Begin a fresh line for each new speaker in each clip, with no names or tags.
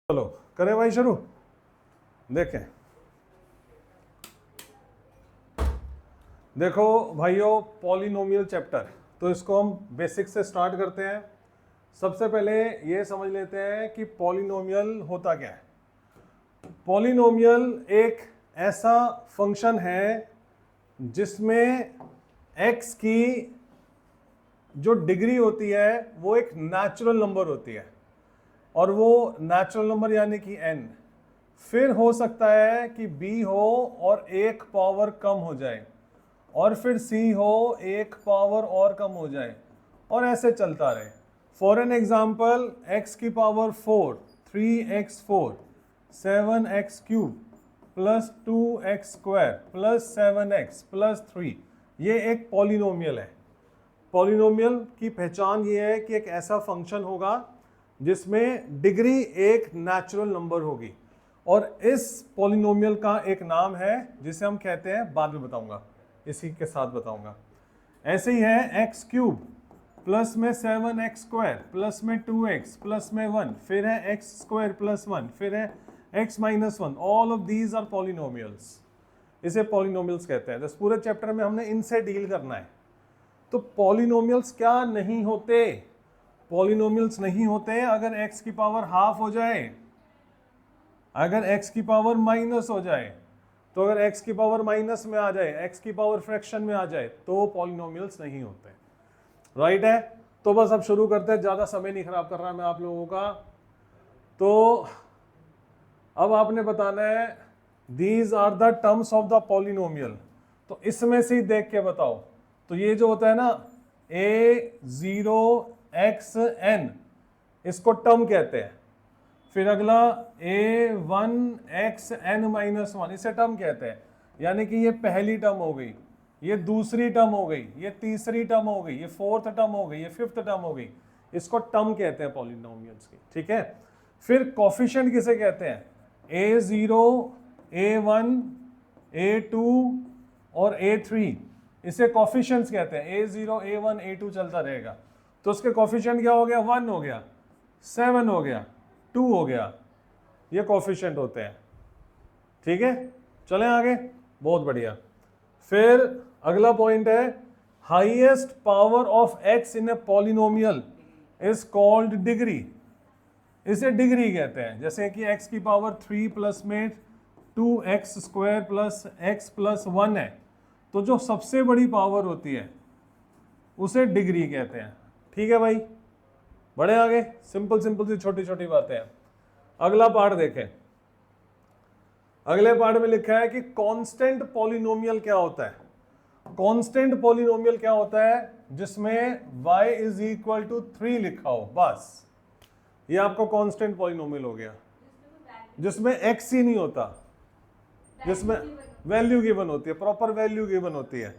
चलो करें भाई शुरू। देखें, देखो भाइयों, पॉलिनोमियल चैप्टर, तो इसको हम बेसिक से स्टार्ट करते हैं। सबसे पहले ये समझ लेते हैं कि पॉलिनोमियल होता क्या है। पॉलिनोमियल एक ऐसा फंक्शन है जिसमें x की जो डिग्री होती है वो एक नेचुरल नंबर होती है, और वो नेचुरल नंबर यानी कि n। फिर हो सकता है कि b हो और एक पावर कम हो जाए, और फिर c हो एक पावर और कम हो जाए, और ऐसे चलता रहे। फॉर एन एग्जाम्पल, x की power 4, 3x4, 7x³ plus 2x² plus 7x plus 3, ये एक पॉलिनोमियल है। पॉलिनोमियल की पहचान ये है कि एक ऐसा फंक्शन होगा जिसमें डिग्री एक नेचुरल नंबर होगी, और इस पॉलिनोमियल का एक नाम है जिसे हम कहते हैं, बाद में बताऊंगा, इसी के साथ बताऊंगा। ऐसे ही है x³ प्लस में 7x² प्लस में 2x प्लस में 1, फिर है x² प्लस 1, फिर है x minus 1। All of these are polynomials, इसे पॉलिनोमियल्स कहते हैं। इस पूरे चैप्टर में हमने इनसे डील करना है। तो पॉलिनोमियल्स क्या नहीं होते? पॉलिनोमियल्स नहीं होते अगर x की पावर हाफ हो जाए, अगर x की पावर माइनस हो जाए। तो अगर x की पावर माइनस में आ जाए, x की पावर फ्रैक्शन में आ जाए, तो पॉलिनोमियल्स नहीं होते। राइट है? तो बस अब शुरू करते हैं, ज्यादा समय नहीं खराब कर रहा मैं आप लोगों का। तो अब आपने बताना है these are the terms of the polynomial. तो इसमें से देख के बताओ। तो ये जो होता है ना a0xn, इसको टर्म कहते हैं। फिर अगला a1xn-1, इसे टर्म कहते हैं। यानी कि ये पहली टर्म हो गई, ये दूसरी टर्म हो गई, ये तीसरी टर्म हो गई, ये फोर्थ टर्म हो गई, ये फिफ्थ टर्म हो गई। इसको टर्म कहते हैं पॉलिनोमियल्स की। ठीक है? फिर कोफिशिएंट किसे कहते हैं? a0, a1, a2 और a3, इसे कोफिशिएंट्स कहते हैं। a0, a1, a2 चलता रहेगा। तो उसके कोफिशिएंट क्या हो गया? 1 हो गया, 7 हो गया, 2 हो गया। ये कोफिशिएंट होते हैं। ठीक है, चलें आगे। बहुत बढ़िया। फिर अगला पॉइंट है, highest power of x in a polynomial is called degree. इसे डिग्री कहते हैं। जैसे कि x की पावर 3 प्लस में 2x² प्लस x प्लस 1 है, तो जो सबसे बड़ी पावर होती है उसे डिग्री कहते हैं। ठीक है भाई, बढ़े आगे। सिंपल सिंपल सी छोटी छोटी बातें हैं। अगला पार्ट देखें। अगले पार्ट में लिखा है कि कांस्टेंट पॉलिनोमियल क्या होता है। कांस्टेंट पॉलिनोमियल क्या होता है? जिसमें y इज इक्वल टू 3 लिखा हो, बस ये आपका कांस्टेंट पॉलिनोमियल हो गया। जिसमें x ही नहीं होता, जिसमें वैल्यू गिवन होती है, प्रॉपर वैल्यू गिवन होती है।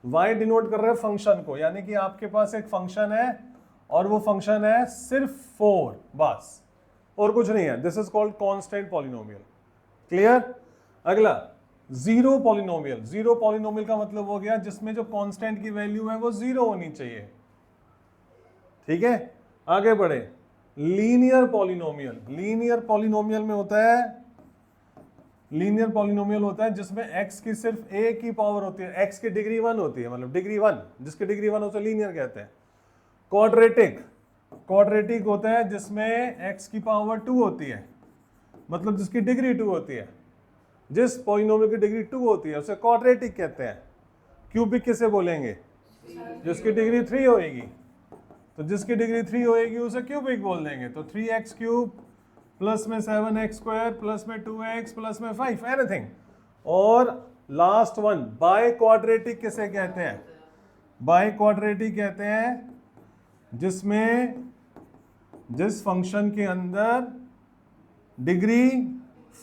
y डिनोट कर रहा है फंक्शन को, यानी कि आपके पास एक फंक्शन है और वो फंक्शन है सिर्फ 4, बस, और कुछ नहीं है। This is called constant polynomial. Clear? अगला जीरो पॉलिनोमियल। जीरो पॉलिनोमियल का मतलब हो गया जिसमें जो कांस्टेंट की वैल्यू है वो 0 होनी चाहिए। ठीक है, आगे बढ़े। Linear polynomial. लीनियर पॉलिनोमियल में होता है, लीनियर पॉलिनोमियल होता है जिसमें x की सिर्फ a की पावर होती है, x की डिग्री 1 होती है, मतलब डिग्री 1, जिसकी डिग्री 1 उसे लीनियर कहते हैं। क्वाड्रेटिक, क्वाड्रेटिक होता है जिसमें x की पावर 2 होती है, मतलब जिसकी डिग्री 2 होती है। जिस पॉलिनोमियल की डिग्री 2 होती है उसे क्वाड्रेटिक कहते हैं। क्यूबिक किसे बोलेंगे? जिसकी डिग्री 3 होएगी। तो जिसकी डिग्री 3 होएगी उसे क्यूबिक बोल देंगे। तो 3x³ प्लस में 7x² प्लस में 2x प्लस में 5, एनीथिंग। और लास्ट वन, बाय क्वाड्रेटिक किसे कहते हैं? बाय क्वाड्रेटिक कहते हैं जिसमें जिस फंक्शन के अंदर डिग्री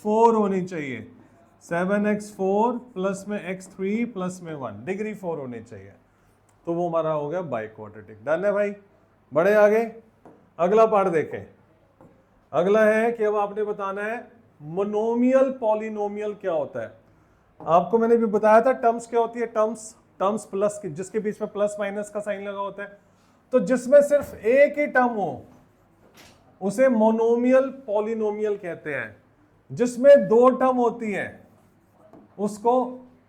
4 होनी चाहिए। 7x4 प्लस में x3 प्लस में 1, डिग्री 4 होनी चाहिए। तो वो हमारा हो गया बाय क्वाड्रेटिक। डन है भाई, बढ़े आगे। अगला पार्ट देखें। अगला है कि अब आपने बताना है मोनोमियल पॉलिनोमियल क्या होता है। आपको मैंने भी बताया था टर्म्स क्या होती है। टर्म्स प्लस की, जिसके बीच में प्लस माइनस का साइन लगा होता है। तो जिसमें सिर्फ एक ही टर्म हो उसे मोनोमियल पॉलिनोमियल कहते हैं। जिसमें दो टर्म होती है उसको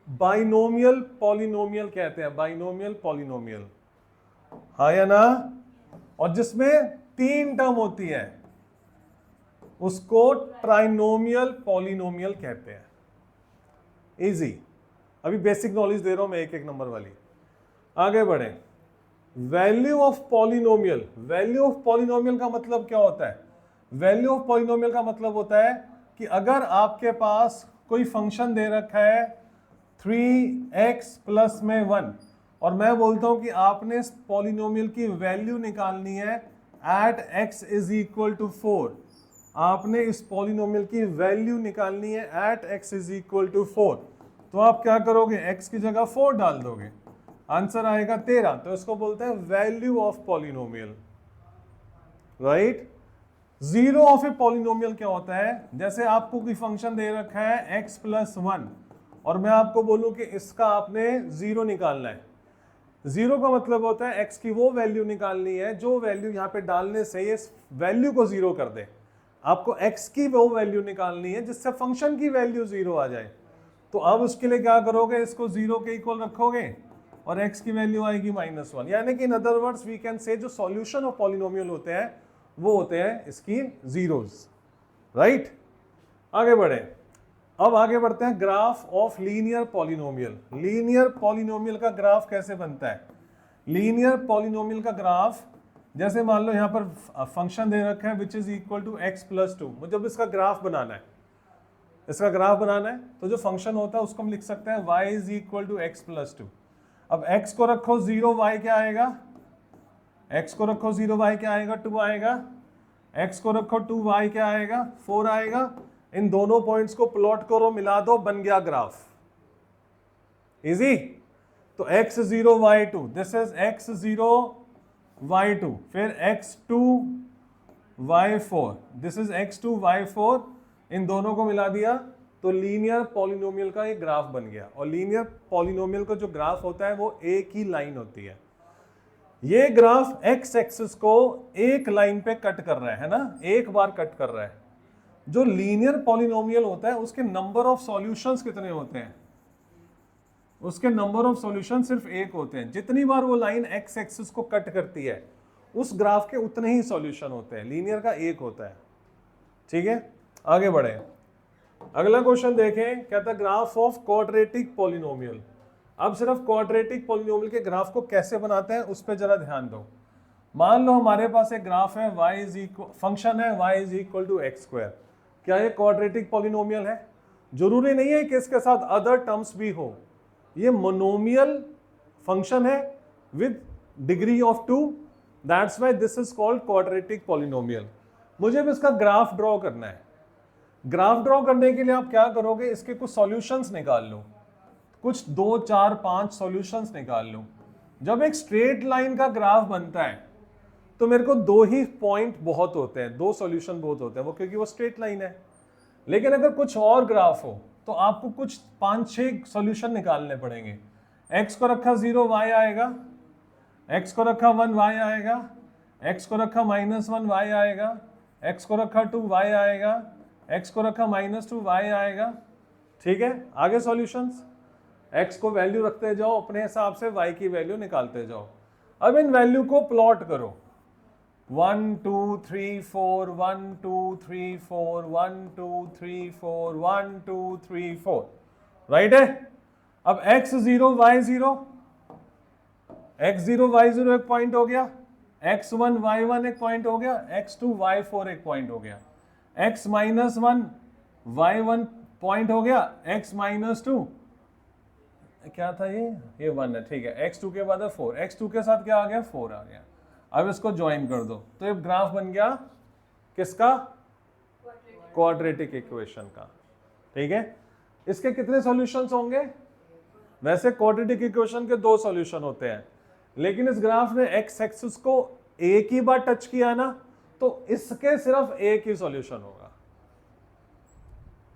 बाइनोमियल पॉलिनोमियल कहते हैं, बाइनोमियल पॉलिनोमियल, हाँ या ना। और जिसमें तीन टर्म होती है उसको ट्राइनोमियल पॉलिनोमियल कहते हैं। इजी, अभी बेसिक नॉलेज दे रहा हूं मैं एक एक नंबर वाली। आगे बढ़े। Value of polynomial, value of polynomial का मतलब क्या होता है? वैल्यू ऑफ पॉलिनोमियल का मतलब होता है कि अगर आपके पास कोई फंक्शन दे रखा है 3x प्लस में 1 और मैं बोलता हूं कि आपने इस पॉलिनोमियल की वैल्यू निकालनी है at x is equal to 4, आपने इस पॉलिनोमियल की वैल्यू निकालनी है at x is equal to 4, तो आप क्या करोगे? x की जगह 4 डाल दोगे, आंसर आएगा 13। तो इसको बोलते हैं value of polynomial, right. Zero of a polynomial क्या होता है? जैसे आपको कोई फंक्शन दे रखा है x प्लस 1 और मैं आपको बोलूं कि इसका आपने जीरो निकालना है। जीरो का मतलब होता है x की वो वैल्यू निकालनी है जो वैल्यू यहां पे डालने से इस वैल्यू को जीरो कर दे। आपको x की वो वैल्यू निकालनी है जिससे फंक्शन की वैल्यू जीरो आ जाए। तो अब उसके लिए क्या करोगे? इसको जीरो के इक्वल रखोगे और x की वैल्यू आएगी -1। यानी कि in other words we can say जो सॉल्यूशन ऑफ पॉलिनोमियल होते हैं वो होते हैं इसकी जीरोस, राइट। आगे बढ़े। अब आगे बढ़ते हैं graph of linear polynomial. Linear polynomial का ग्राफ कैसे बनता है? लीनियर पॉलिनोमियल का ग्राफ, जैसे मान लो यहां पर फंक्शन दे रखा है which is equal to x plus 2। मुझे अब इसका ग्राफ बनाना है, इसका ग्राफ बनाना है तो जो फंक्शन होता है उसको हम लिख सकते हैं y is equal to x plus 2। अब x को रखो 0, y क्या आएगा? x को रखो 0, y क्या आएगा? 2 आएगा। x को रखो 2, y क्या आएगा? 4 आएगा। इन दोनों पॉइंट्स को प्लॉट करो, मिला दो, बन गया ग्राफ। इजी। तो x0 y2, this is x0 y2, फिर x2 y4, this is x2 y4। इन दोनों को मिला दिया तो लीनियर पॉलिनोमियल का एक ग्राफ बन गया। और लीनियर पॉलिनोमियल का जो ग्राफ होता है वो एक ही लाइन होती है। ये ग्राफ एक्स एक्सिस को एक लाइन पे कट कर रहा है ना, एक बार कट कर रहा है। जो लीनियर पॉलिनोमियल होता है उसके नंबर ऑफ सॉल्यूशंस कितने होते हैं? उसके नंबर ऑफ सॉल्यूशन सिर्फ एक होते हैं। जितनी बार वो लाइन एक्स एक्सिस को कट करती है उस ग्राफ के उतने ही सॉल्यूशन होते हैं। लीनियर का एक होता है, ठीक है। आगे बढ़े। अगला क्वेश्चन देखें, कहता है ग्राफ ऑफ क्वाड्रेटिक पॉलिनोमियल। अब सिर्फ क्वाड्रेटिक पॉलिनोमियल के ग्राफ को कैसे बनाते हैं उस पर जरा ध्यान दो। मान लो हमारे पास एक ग्राफ है y इज इक्वल, फंक्शन है y is equal to x square. क्या ये क्वाड्रेटिक पॉलिनोमियल है? जरूरी नहीं है कि इसके साथ अदर टर्म्स भी हो। ये मोनोमियल फंक्शन है with degree of 2, that's why this is called quadratic polynomial. मुझे भी इसका ग्राफ ड्रॉ करना है। ग्राफ ड्रॉ करने के लिए आप क्या करोगे? इसके कुछ सॉल्यूशंस निकाल लो, कुछ 2, 4, 5 सॉल्यूशंस निकाल लो। जब एक स्ट्रेट लाइन का ग्राफ बनता है तो मेरे को दो ही पॉइंट बहुत होते हैं, दो सॉल्यूशन बहुत होते हैं, वो क्योंकि वो स्ट्रेट लाइन है। लेकिन अगर कुछ और ग्राफ हो तो आपको कुछ 5-6 सॉल्यूशन निकालने पड़ेंगे। x को रखा 0 y आएगा, x को रखा 1 y आएगा, x को रखा -1 y आएगा, x को रखा 2 y आएगा, x को रखा -2 y आएगा, ठीक है। आगे सॉल्यूशंस, x को वैल्यू रखते जाओ, अपने हिसाब से y की वैल्यू निकालते जाओ। अब इन वैल्यू को प्लॉट करो, 1 2 3 4 1 2 3 4 1 2 3 4 1 2 3 4, राइट है। अब x0 y0, x0 y0 एक पॉइंट हो गया, x1 y1 एक पॉइंट हो गया, x2 y4 एक पॉइंट हो गया, x -1 y1 पॉइंट हो गया, x -2 क्या था ये 1 है, ठीक है। x2 के बाद 4, x2 के साथ क्या आ गया? 4 आ गया। अब इसको ज्वाइन कर दो तो ये ग्राफ बन गया किसका? क्वाड्रेटिक इक्वेशन का, ठीक है। इसके कितने सॉल्यूशंस होंगे? वैसे क्वाड्रेटिक इक्वेशन के 2 सॉल्यूशन होते हैं, लेकिन इस ग्राफ ने एक्स एक्सिस को एक ही बार टच किया ना तो इसके सिर्फ एक ही सॉल्यूशन होगा।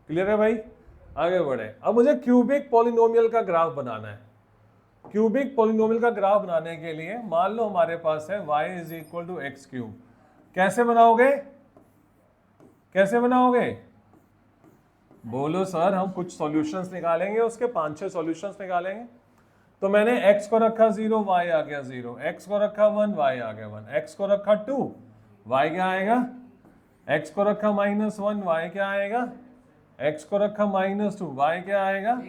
क्लियर है भाई? आगे बढ़े। अब मुझे क्यूबिक पॉलिनोमियल का ग्राफ बनाना है। क्यूबिक पॉलिनोमियल का ग्राफ बनाने के लिए मान लो हमारे पास है y is equal to x cube. कैसे बनाओगे? कैसे बनाओगे? बोलो सर, हम कुछ सॉल्यूशंस निकालेंगे, उसके 5-6 सॉल्यूशंस निकालेंगे। तो मैंने x को रखा 0, y आ गया 0, x को रखा 1, y आ गया 1, x को रखा 2, y क्या आएगा? x को रखा -1, y क्या आएगा? x को रखा -2, y क्या आएगा?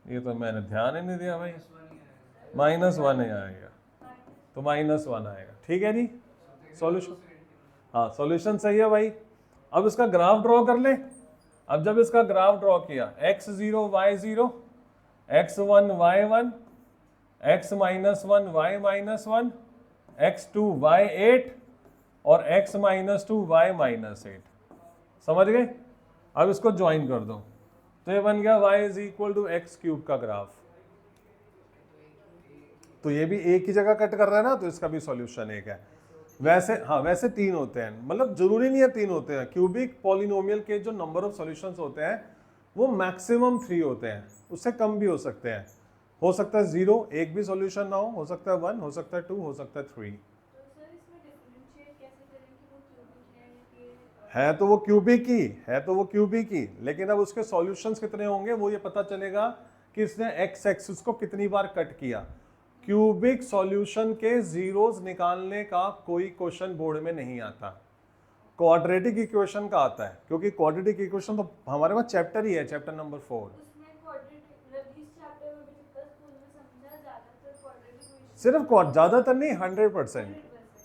ये तो मैंने ध्यान ही नहीं दिया भाई, -1 ही आएगा, तो -1 आएगा। ठीक है जी, सॉल्यूशन, हाँ सॉल्यूशन सही है भाई। अब इसका ग्राफ ड्रॉ कर ले। अब जब इसका ग्राफ ड्रॉ किया, x0 y0, x1 y1, x -1 y -1, x2 y8 और x -2 y -8, समझ गए? अब इसको ज्वाइन कर दो, तो ये बन गया y = x³ का ग्राफ। तो ये भी एक ही जगह कट कर रहा है ना, तो इसका भी सॉल्यूशन एक है। वैसे हाँ, वैसे 3 होते हैं, मतलब जरूरी नहीं है 3 होते हैं। क्यूबिक पॉलिनोमियल के जो नंबर ऑफ सॉल्यूशंस होते हैं वो मैक्सिमम 3 होते हैं, उससे कम भी हो सकते हैं। हो सकता है 0, एक भी सॉल्यूशन ना हो सकता है 1, हो सकता है 2, हो सकता है 3। है तो वो क्यूबिक ही, लेकिन अब उसके सॉल्यूशंस कितने होंगे वो ये पता चलेगा कि इसने एक्स एक्सिस को कितनी बार कट किया। क्यूबिक सॉल्यूशन के जीरोस निकालने का कोई क्वेश्चन बोर्ड में नहीं आता, क्वाड्रेटिक इक्वेशन का आता है, क्योंकि क्वाड्रेटिक इक्वेशन तो हमारे पास चैप्टर ही है, चैप्टर नंबर 4। सिर्फ ज्यादातर नहीं, 100%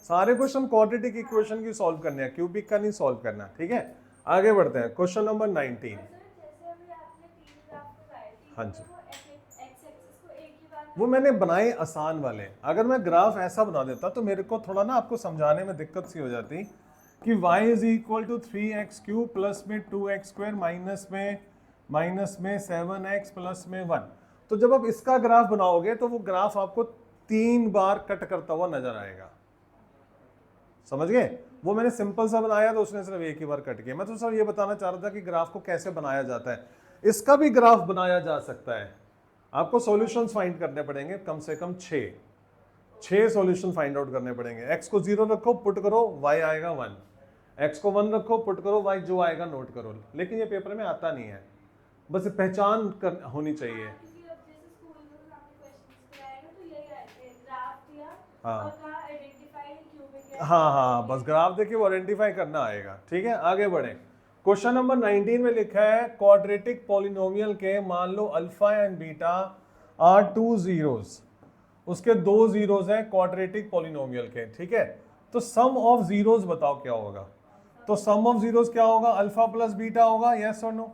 सारे क्वेश्चन क्वाड्रेटिक इक्वेशन की सॉल्व करने हैं, क्यूबिक का नहीं सॉल्व करना। ठीक है, आगे बढ़ते हैं। Question number 19। हाँ जी, वो मैंने बनाए आसान वाले। अगर मैं ग्राफ ऐसा बना देता तो मेरे को थोड़ा ना आपको समझाने में दिक्कत सी हो जाती कि y = 3x³ प्लस में 2x² माइनस में 7x प्लस में 1। तो जब आप इसका ग्राफ बनाओगे तो वो ग्राफ आपको 3 बार कट करता हुआ नजर आएगा, समझ गए? वो मैंने सिंपल सा बनाया तो उसने सिर्फ एक ही बार कट किया। मैं तो सर ये बताना चाह रहा था कि ग्राफ को कैसे बनाया जाता है। इसका भी ग्राफ बनाया जा सकता है, आपको सॉल्यूशंस फाइंड करने पड़ेंगे, कम से कम 6 सॉल्यूशन फाइंड आउट करने पड़ेंगे। x को 0 रखो, पुट करो, y आएगा 1, x को 1 रखो, पुट करो, y जो आएगा नोट करो। लेकिन ये पेपर में आता नहीं है, बस पहचान होनी चाहिए। हाँ, बस ग्राफ देखिए वो आइडेंटिफाई करना आएगा। ठीक है, आगे बढ़े। क्वेश्चन नंबर 19 में लिखा है क्वाड्रेटिक पॉलिनोमियल के मान लो alpha and beta are 2 zeros, उसके 2 जीरोस हैं क्वाड्रेटिक पॉलिनोमियल के। ठीक है, तो सम ऑफ जीरोस बताओ क्या होगा? तो सम ऑफ जीरोस क्या होगा? अल्फा प्लस बीटा होगा, यस और नो?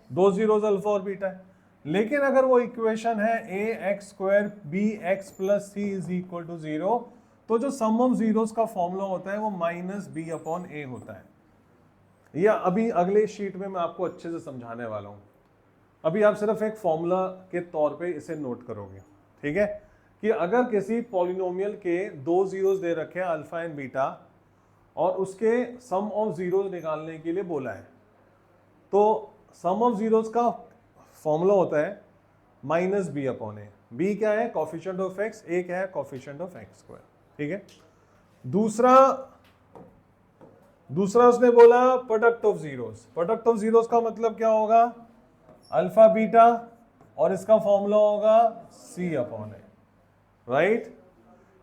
2 जीरोस अल्फा और बीटा है। लेकिन अगर वो इक्वेशन है ax² bx + c = 0, तो जो सम ऑफ जीरोस का फॉर्मूला होता है वो -b/a होता है। या अभी अगले शीट में मैं आपको अच्छे से समझाने वाला हूं, अभी आप सिर्फ एक फॉर्मूला के तौर पे इसे नोट करोगे। ठीक है, कि अगर किसी पॉलिनोमियल के 2 जीरोस दे रखे हैं अल्फा एंड बीटा और उसके सम ऑफ जीरोस निकालने के लिए बोला है, तो सम ऑफ जीरोस का फॉर्मूला होता है -b/a। b क्या है? कोफिशिएंट ऑफ x, a क्या है? Coefficient of x²। ठीक है, दूसरा उसने बोला product of zeros. Product of zeros का मतलब क्या होगा? अल्फा बीटा, और इसका फॉर्मूला होगा c/a, राइट?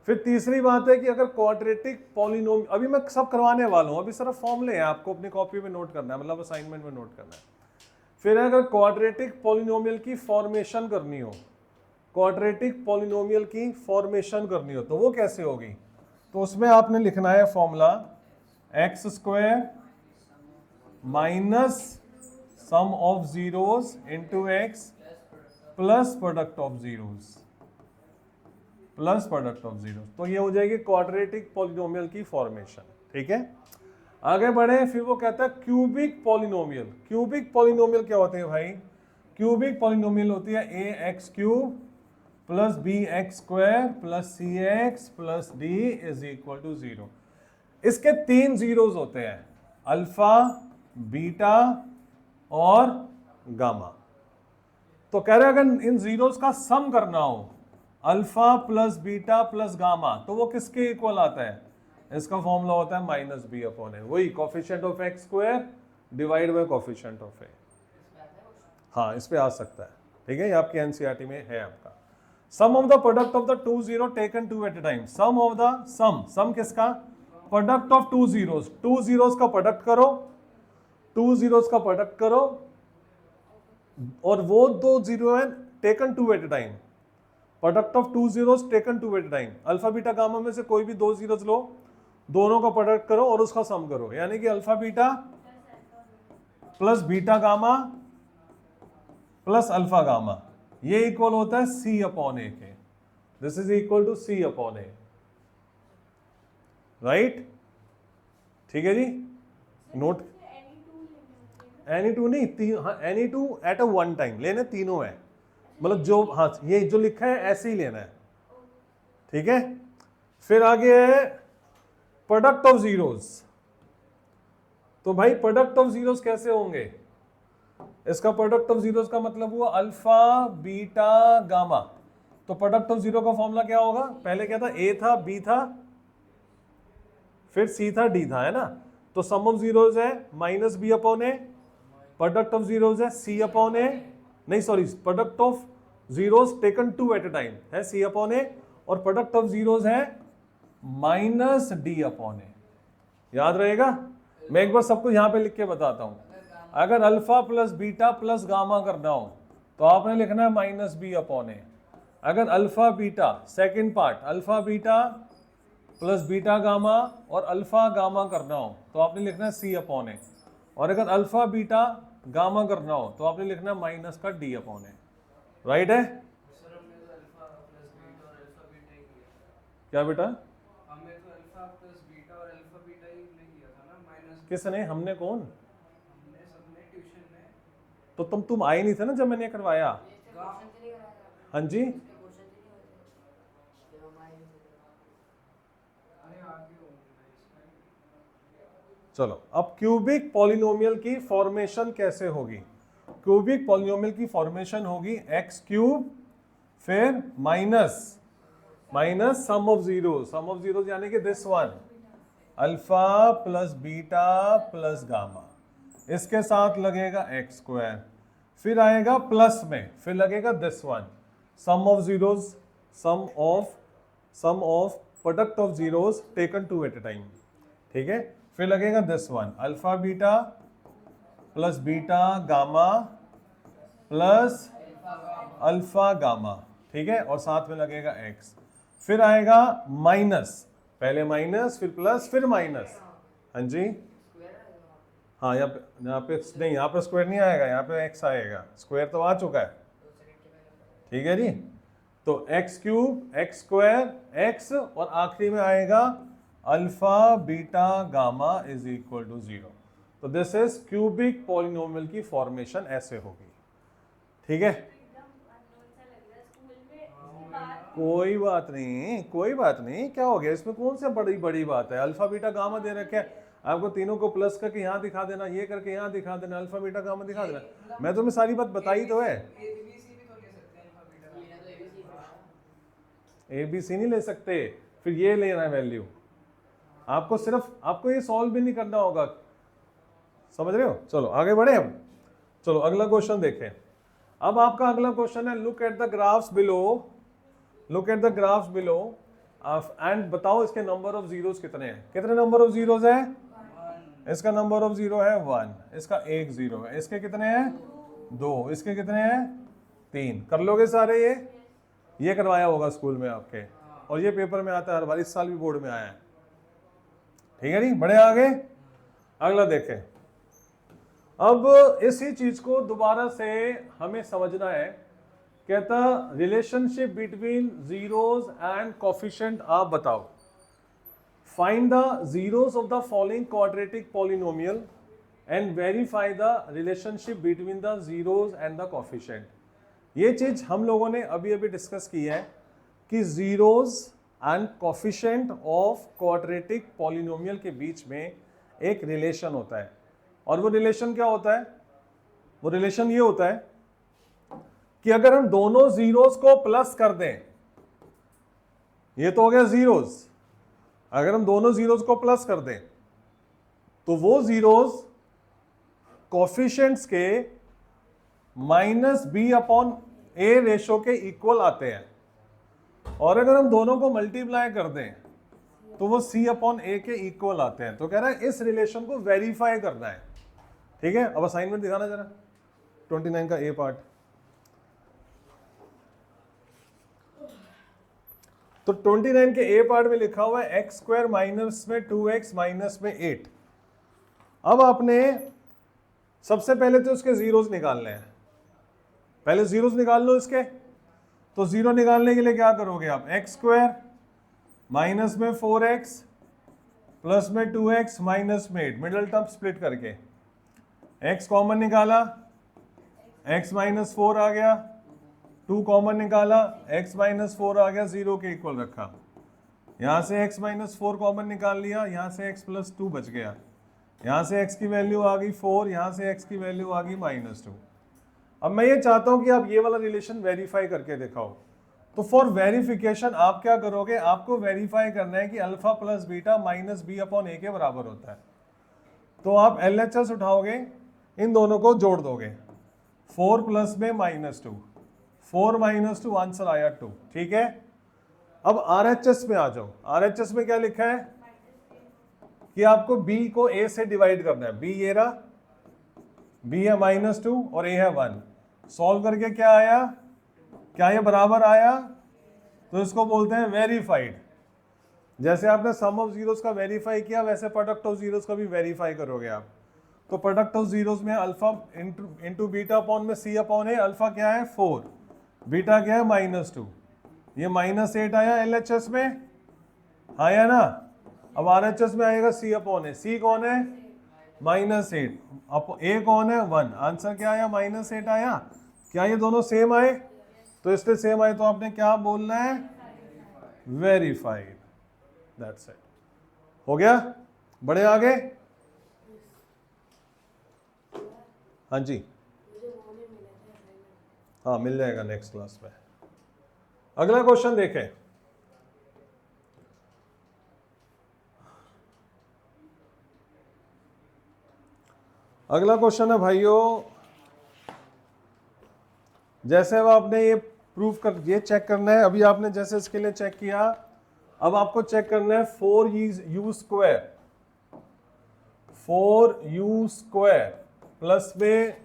फिर तीसरी बात है कि अगर क्वाड्रेटिक पॉलिनोमियल, अभी मैं सब करवाने वाला हूं, अभी सिर्फ फॉर्मूले हैं, आपको अपनी कॉपी में नोट करना है, मतलब असाइनमेंट में नोट करना है। फिर अगर क्वाड्रेटिक पॉलिनोमियल की फॉर्मेशन करनी हो, क्वाड्रेटिक पॉलिनोमियल की फॉर्मेशन करनी हो, तो वो कैसे होगी? तो उसमें आपने लिखना है formula x² minus sum of zeros into x plus product of zeros, तो ये हो जाएगी क्वाड्रेटिक पॉलिनोमियल की फॉर्मेशन। ठीक है, आगे बढ़े। फिर वो कहता है क्यूबिक पॉलिनोमियल। क्यूबिक पॉलिनोमियल क्या होते हैं भाई? क्यूबिक पॉलिनोमियल होती है ax³ plus bx² plus cx plus d = 0। इसके 3 जीरोस होते हैं, अल्फा, बीटा और गामा। तो कह रहे अगर इन जीरोस का सम करना हो, alpha plus beta plus gamma, तो वो किसके इक्वल आता है? इसका फॉर्मूला होता है माइनस बी अपॉन ए, वही coefficient of X square divide by coefficient of A. हाँ, इस पे आ सकता है, ठीक है, ये आपके एनसीईआरटी में है आपका। Sum of the product of the two zero taken two at a time, sum of the sum किसका, प्रोडक्ट ऑफ टू जीरोस का प्रोडक्ट करो, टू जीरोस का प्रोडक्ट करो, और वो दो जीरो है taken two at a time, product of two zeros taken two at a time, alpha beta gamma में से कोई भी दो जीरोस लो, दोनों का प्रोडक्ट करो और उसका सम करो, यानी कि alpha beta plus beta gamma plus alpha gamma, ये इक्वल होता है सी अपॉन ए के, this is equal to C upon a, right, ठीक है जी। नोट एनी टू नहीं, हाँ any two at a one time लेने, तीनों है, मतलब जो, हाँ ये जो लिखा है ऐसे ही लेना है, ठीक है। फिर आगे है प्रोडक्ट ऑफ जीरोस, तो भाई प्रोडक्ट ऑफ जीरोस कैसे होंगे, इसका प्रोडक्ट ऑफ जीरोस का मतलब हुआ अल्फा बीटा गामा, तो प्रोडक्ट ऑफ जीरो का फॉर्मूला क्या होगा, पहले क्या था, ए था, बी था, फिर सी था, डी था, है ना, तो सम ऑफ जीरोस है minus B upon a, product of zeros है सी अपॉन ए, नहीं sorry, product of zeros taken two at a time है सी अपॉन ए, और प्रोडक्ट ऑफ जीरोस है माइनस डी अपॉन ए, याद रहेगा। मैं एक बार सबको यहां पे लिख के बताता हूं, अगर alpha plus beta plus gamma करना हो तो आपने लिखना है माइनस बी अपॉन ए, अगर alpha beta second part alpha beta plus beta gamma और अल्फा गामा करना हो तो आपने लिखना है सी अपॉन ए, और अगर अल्फा बीटा गामा करना हो तो आपने लिखना है माइनस का डी अपॉन ए, राइट है। क्या बेटा,
हमने तो अल्फा प्लस बीटा और अल्फा बीटा ही किया था ना, माइनस
किसने, हमने कौन,
हमने सबने ट्यूशन में,
तो तुम आए नहीं थे ना जब मैंने करवाया, हाँ जी,
अरे आगे होंगे।
चलो अब क्यूबिक पॉलिनोमियल की फॉर्मेशन कैसे होगी, क्यूबिक पॉलिनोमियल की फॉर्मेशन होगी एक्स क्यूब फिर माइनस सम ऑफ जीरोस यानी कि this one alpha plus beta plus gamma, इसके साथ लगेगा एक्स स्क्वायर, फिर आएगा प्लस में, फिर लगेगा this one sum of zeros, sum of product of zeros taken two at a time, ठीक है, फिर लगेगा this one alpha beta plus beta gamma plus alpha gamma, ठीक है, और साथ में लगेगा एक्स, फिर आएगा माइनस, पहले माइनस फिर प्लस फिर माइनस, हाँ जी, हाँ यहाँ पे नहीं, यहाँ पे स्क्वायर नहीं आएगा, यहाँ पे एक्स आएगा, स्क्वायर तो आ चुका है, ठीक है जी। तो x cube x square x और आखिरी में आएगा alpha beta gamma is equal to zero, तो दिस इज क्यूबिक पॉलिनोमियल की फॉर्मेशन ऐसे होगी, ठीक है। कोई बात नहीं, क्या हो गया इसमें, कौन सा बड़ी बात है, अल्फा बीटा गामा दे रखे हैं आपको, तीनों को प्लस करके यहाँ दिखा देना, ये करके यहाँ दिखा देना, अल्फा बीटा गामा दिखा देना, मैं तुम्हें सारी बात बताई तो है। ए बी सी नहीं ले सकते, फिर ये लेना है वैल्यू, आपको ये सॉल्व भी नहीं करना होगा, समझ रहे हो। चलो आगे बढ़े हम, चलो अगला क्वेश्चन देखें। अब आपका अगला क्वेश्चन है look at the graphs below and बताओ इसके नंबर ऑफ जीरोस कितने हैं, कितने नंबर ऑफ जीरोस है, इसका नंबर ऑफ जीरो है 1, इसका एक जीरो है, इसके कितने हैं 2, इसके कितने हैं 3, कर लोगे सारे, ये करवाया होगा स्कूल में आपके, और ये पेपर में आता है हर बार, इस साल भी बोर्ड में आया है, ठीक है नहीं, बढ़े आगे, अगला देखें। अब इसी चीज को दोबारा से हमें समझना है, कहता relationship between zeros and coefficient आप बताओ, find the zeros of the following quadratic polynomial and verify the relationship between the zeros and the coefficient. ये चीज हम लोगों ने अभी डिस्कस की है कि zeros and coefficient of quadratic polynomial के बीच में एक रिलेशन होता है, और वो रिलेशन क्या होता है, वो रिलेशन ये होता है कि अगर हम दोनों जीरोस को प्लस कर दें, ये तो हो गया जीरोस, अगर हम दोनों जीरोस को प्लस कर दें तो वो जीरोस कोफिशिएंट्स के माइनस बी अपॉन ए रेशो के इक्वल आते हैं, और अगर हम दोनों को मल्टीप्लाई कर दें तो वो सी अपॉन ए के इक्वल आते हैं। तो कह रहा है इस रिलेशन को वेरीफाई करना है। ठीक है, अब असाइनमेंट दिखाना जरा 29 का ए पार्ट। तो 29 के ए पार्ट में लिखा हुआ है एक्स स्क्वायर माइनस में 2x माइनस में 8। अब आपने सबसे पहले तो उसके जीरोस निकालने हैं, पहले जीरोस निकाल लो इसके। तो जीरो निकालने के लिए क्या करोगे आप, एक्स स्क्वायर माइनस में 4x प्लस में 2x माइनस में 8, मिडल टर्म स्प्लिट करके x कॉमन निकाला, x माइनस 4 आ गया, 2 कॉमन निकाला, x माइनस 4 आ गया, 0 के इक्वल रखा। यहां से x माइनस 4 कॉमन निकाल लिया, यहां से x प्लस 2 बच गया, यहां से x की वैल्यू आ गई 4, यहां से x की वैल्यू आ गई -2। अब मैं ये चाहता हूं कि आप ये वाला रिलेशन वेरीफाई करके दिखाओ। तो फॉर वेरिफिकेशन आप क्या करोगे, आपको वेरीफाई करना है कि alpha plus beta minus B upon ए के बराबर होता है। तो आप LHS उठाओगे, इन दोनों को जोड़ दोगे, 4 प्लस में -2, 4 - 2 आंसर आया 2। ठीक है, अब RHS में आ जाओ। RHS में क्या लिखा है कि आपको B को A से डिवाइड करना है। B ये रहा, B है -2 और A है 1। सॉल्व करके क्या आया, क्या ये बराबर आया, तो इसको बोलते हैं वेरीफाइड। जैसे आपने सम ऑफ जीरोस का वेरीफाई किया, वैसे प्रोडक्ट ऑफ जीरोस का भी वेरीफाई करोगे आप। तो प्रोडक्ट ऑफ जीरोस में अल्फा इंटू बीटा अपॉन में सी अपॉन ए, अल्फा क्या है 4, बीटा क्या है -2, ये -8 आया LHS में, आया ना। अब RHS में आएगा सी अपॉन ए, सी कौन है -8, अब ए कौन है 1, आंसर क्या आया -8 आया। क्या ये दोनों सेम आए, तो इसलिए सेम आए तो आपने क्या बोलना है, वेरीफाइड। दैट्स इट, हो गया। बढ़े आगे, हाँ जी, हाँ मिल जाएगा नेक्स्ट क्लास में। अगला क्वेश्चन देखें। अगला क्वेश्चन है भाइयों, जैसे अब आपने ये प्रूफ कर, ये चेक करना है, अभी आपने जैसे इसके लिए चेक किया, अब आपको चेक करना है 4u square, 4u square plus में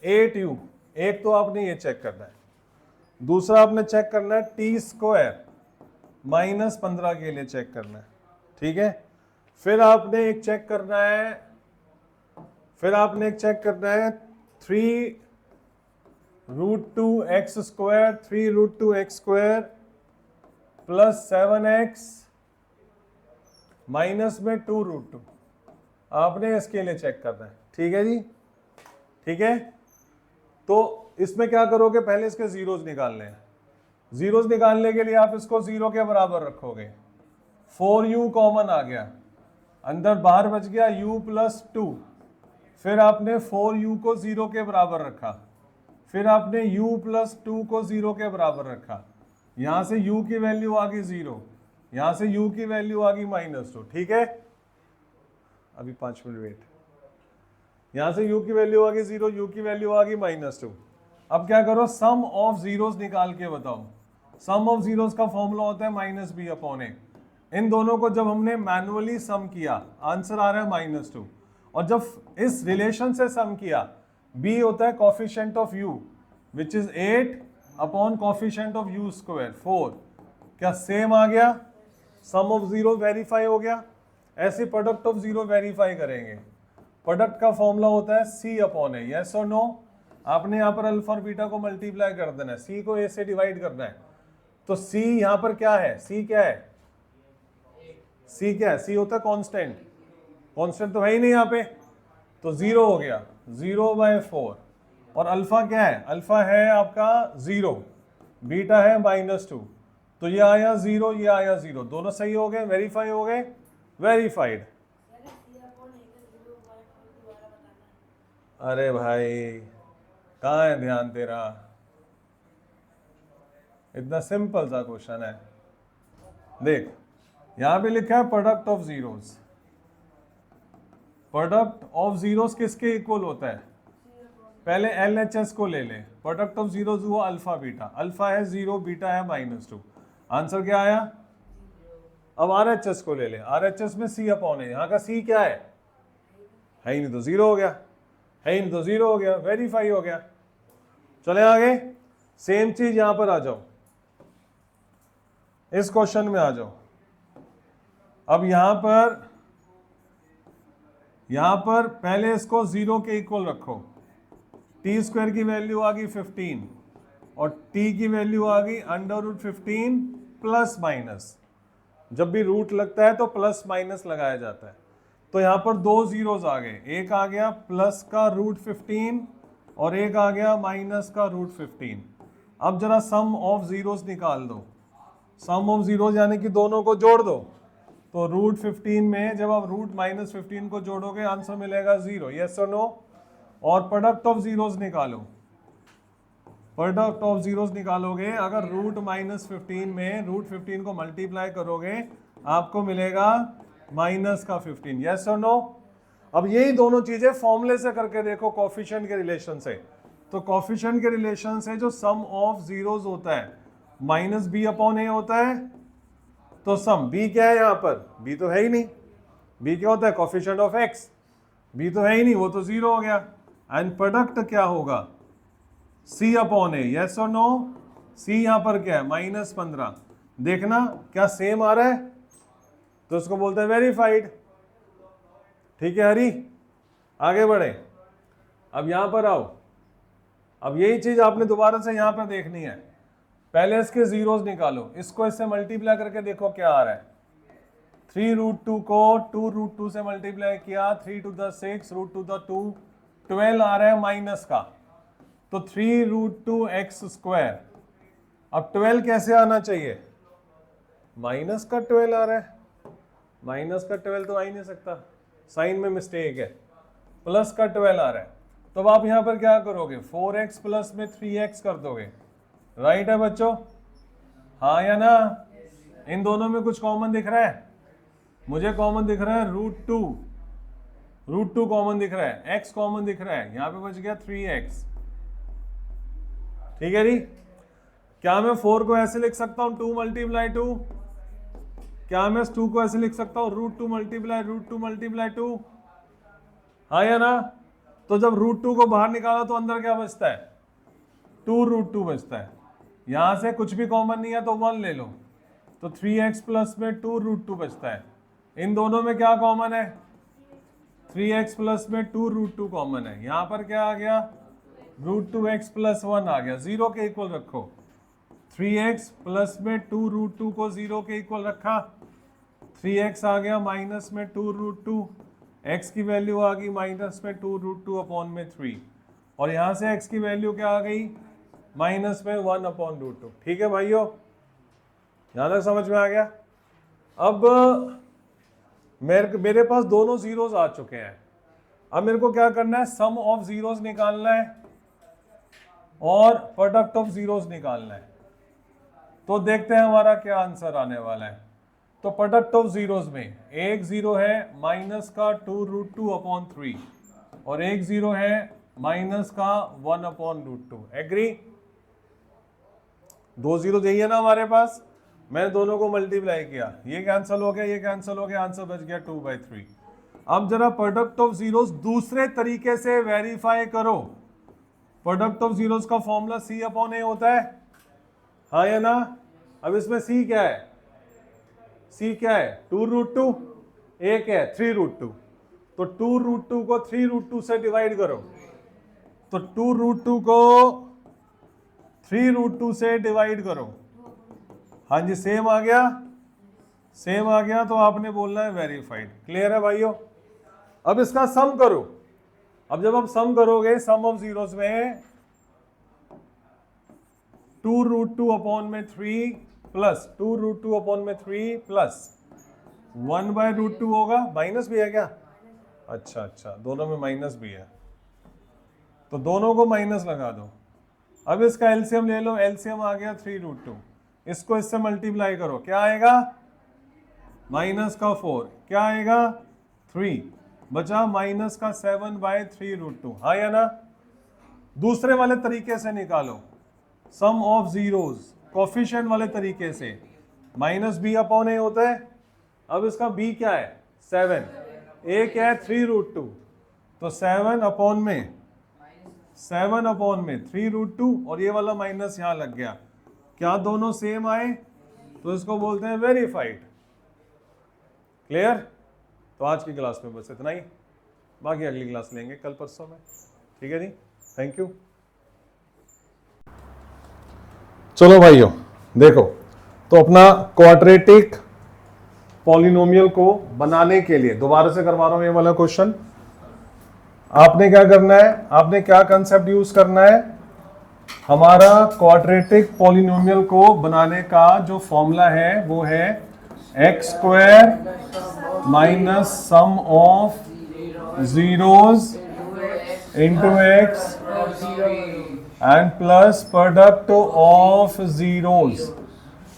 8u, एक तो आपने ये चेक करना है। दूसरा आपने चेक करना है टी स्क्वायर -15 के लिए चेक करना है। ठीक है, फिर आपने एक चेक करना है, 3 √2x square, 3 √2x square plus 7x minus में 2 √2, आपने इसके लिए चेक करना है। ठीक है जी, ठीक है। तो इसमें क्या करोगे, पहले इसके जीरोस निकालने हैं। जीरोस निकालने के लिए आप इसको 0 के बराबर रखोगे, 4u कॉमन आ गया, अंदर बाहर बच गया u प्लस 2, फिर आपने 4u को 0 के बराबर रखा, फिर आपने u प्लस 2 को 0 के बराबर रखा, यहां से u की वैल्यू आ गई 0, यहां से u की वैल्यू आ गई -2। ठीक है, अभी 5 मिनट वेट, यहां से u की वैल्यू आ गई 0, u की वैल्यू आ गई -2। अब क्या करो, सम ऑफ जीरोस निकाल के बताओ। सम ऑफ जीरोस का फॉर्मूला होता है -b अपॉन ए। इन दोनों को जब हमने मैनुअली सम किया, आंसर आ रहा है -2, और जब इस रिलेशन से सम किया, b होता है coefficient of u which is 8 upon coefficient of u square 4, क्या सेम आ गया, सम ऑफ जीरो वेरीफाई हो गया। ऐसे प्रोडक्ट ऑफ जीरो वेरीफाई करेंगे। प्रोडक्ट का फॉर्मूला होता है c अपॉन ए, यस और नो। आपने यहाँ पर अल्फा और बीटा को मल्टीप्लाई कर देना है, c को a से डिवाइड करना है। तो c यहाँ पर क्या है, c क्या है, c क्या है, c होता है कांस्टेंट, कांस्टेंट तो है ही नहीं यहाँ पे, तो 0 हो गया, 0/4। और अल्फा क्या है, अल्फा है आपका 0, बीटा है -2, तो ये आया 0, ये आया 0, दोनों सही हो गए, वेरीफाई हो गए, वेरीफाइड। अरे भाई कहाँ है ध्यान तेरा, इतना सिंपल सा क्वेश्चन है। देख यहां पे लिखा है product of zeros. Product of zeros किसके इक्वल होता है? पहले LHS को ले ले। प्रोडक्ट ऑफ जीरोस हुआ अल्फा बीटा, अल्फा है 0, बीटा है -2। आंसर क्या आया? अब RHS को ले ले। RHS में C अपॉन है, यहाँ का C क्या है ही नहीं तो 0 हो गया, है ही नहीं तो 0 हो गया, वेरीफाई हो गया। चले आगे, सेम चीज यहां पर आ जाओ, इस क्वेश्चन में आ जाओ। अब यहां पर पहले इसको 0 के इक्वल रखो। t² की वैल्यू आ गई 15 और t की वैल्यू आ गई √15 प्लस माइनस। जब भी रूट लगता है तो प्लस माइनस लगाया जाता है। तो यहां पर दो जीरोस आ गए, एक आ गया प्लस का √15 और एक आ गया माइनस का √15। अब जरा सम ऑफ जीरोस निकाल दो। सम ऑफ जीरोस यानी कि दोनों को जोड़ दो। तो √15 में जब आप √-15 को जोड़ोगे आंसर मिलेगा 0। यस और नो? और प्रोडक्ट ऑफ जीरोस निकालो। प्रोडक्ट ऑफ जीरोस निकालोगे, अगर √-15 में √15 को मल्टीप्लाई करोगे आपको मिलेगा -15। यस और नो? अब यही दोनों चीजें फॉर्मूले से करके देखो, कोफिशिएंट के रिलेशन से। तो कोफिशिएंट के रिलेशन से जो सम ऑफ जीरोस होता है -b/a होता है। तो सम b क्या है यहाँ पर? b तो है ही नहीं। b क्या होता है? Coefficient of x। b तो है ही नहीं, वो तो 0 हो गया। एंड प्रोडक्ट क्या होगा? c/a। यस और नो? c यहाँ पर क्या है? -15। देखना क्या सेम आ रहा है, तो उसको बोलते हैं वेरीफाइड। ठीक है हरी, आगे बढ़े। अब यहां पर आओ। अब यही चीज आपने दोबारा से यहां पर देखनी है। पहले इसके जीरोस निकालो, इसको इससे मल्टीप्लाई करके देखो क्या आ रहा है। 3√2 को 2√2 से मल्टीप्लाई किया, 3 to the 6 √2 12 आ रहा है माइनस का, तो 3√2x²। अब 12 कैसे आना चाहिए? माइनस का 12 आ रहा है, माइनस का 12 तो आ ही नहीं सकता, साइन में मिस्टेक है। प्लस का 12 आ रहा है, तो अब आप यहां पर क्या करोगे? 4x प्लस में 3x कर दोगे। राइट है बच्चों? हाँ या ना? इन दोनों में कुछ कॉमन दिख रहा है? मुझे कॉमन दिख रहा है √2 कॉमन दिख रहा है, x कॉमन दिख रहा है, यहां पे बच गया 3x। ठीक है जी? क्या मैं 4 को ऐसे लिख सकता हूं 2 × 2? क्या मैं इस 2 को ऐसे लिख सकता हूं √2 × 2? हाँ या ना? तो जब √2 को बाहर निकाला तो अंदर क्या बचता है? 2√2 बचता है। यहां से कुछ भी कॉमन नहीं है तो 1 ले लो, तो 3x प्लस में 2√2 बचता है। इन दोनों में क्या कॉमन है? 3x प्लस में 2√2 कॉमन है। यहां पर क्या आ गया? √2x प्लस 1 आ गया। 0 के इक्वल रखो। 3x प्लस में 2√2 को 0 के इक्वल रखा, 3x आ गया माइनस में 2√2, x की वैल्यू आ गई माइनस में 2√2/3, और यहां से x की वैल्यू क्या आ गई? माइनस में 1/√2। ठीक है भाइयों, यहां तक समझ में आ गया? अब मेरे पास दोनों जीरोस आ चुके हैं। अब मेरे को क्या करना है? सम ऑफ जीरोस निकालना है और प्रोडक्ट ऑफ जीरोस निकालना है। तो देखते हैं हमारा क्या आंसर आने वाला है। तो प्रोडक्ट ऑफ जीरोस में एक जीरो है माइनस का 2√2/3 और एक जीरो है माइनस का 1/√2। एग्री? दो जीरो चाहिए ना हमारे पास, मैंने दोनों को मल्टीप्लाई किया, ये कैंसिल हो गया, ये कैंसिल हो गया, आंसर बच गया 2/3। अब जरा प्रोडक्ट ऑफ जीरोस दूसरे तरीके से वेरीफाई करो। प्रोडक्ट ऑफ जीरोस का फॉर्मूला c/a होता है, हाँ या ना? अब इसमें c क्या है? c क्या है? 2√2, एक है 3√2, तो 2√2 को 3√2 से डिवाइड करो, तो 2√2 को 3√2 से डिवाइड करो। हाँ जी, सेम आ गया, सेम आ गया, तो आपने बोलना है वेरीफाइड। क्लियर है भाइयों? अब इसका सम करो। अब जब आप सम करोगे सम ऑफ जीरोस में 2√2/3 प्लस 2√2/3 प्लस 1/√2 होगा। माइनस भी है क्या? अच्छा अच्छा, दोनों में माइनस भी है, तो दोनों को माइनस लगा दो। अब इसका एलसीएम ले लो, एलसीएम आ गया 3√2, इसको इससे मल्टीप्लाई करो, क्या आएगा? माइनस का 4 क्या आएगा 3, बचा माइनस का 7/3√2, हाँ या ना। दूसरे वाले तरीके से निकालो, सम ऑफ जीरोज कोफिशिएंट वाले तरीके से, माइनस बी अपॉन ए होता है। अब इसका बी क्या है 7, ए क्या है 3√2, तो 7 अपॉन में 3√2 और ये वाला माइनस यहां लग गया। क्या दोनों सेम आए, तो इसको बोलते हैं वेरीफाइड। क्लियर। तो आज की क्लास में बस इतना ही, बाकी अगली क्लास लेंगे कल परसों में, ठीक है जी। Thank you. चलो भाइयों देखो, तो अपना क्वाड्रेटिक पॉलिनोमियल को बनाने के लिए दोबारा से करवा रहा हूं ये वाला क्वेश्चन। आपने क्या करना है, आपने क्या कंसेप्ट यूज करना है, हमारा क्वाड्रेटिक पॉलिनोमियल को बनाने का जो फॉर्मूला है वो है x² minus sum of zeros into x and plus product of zeros.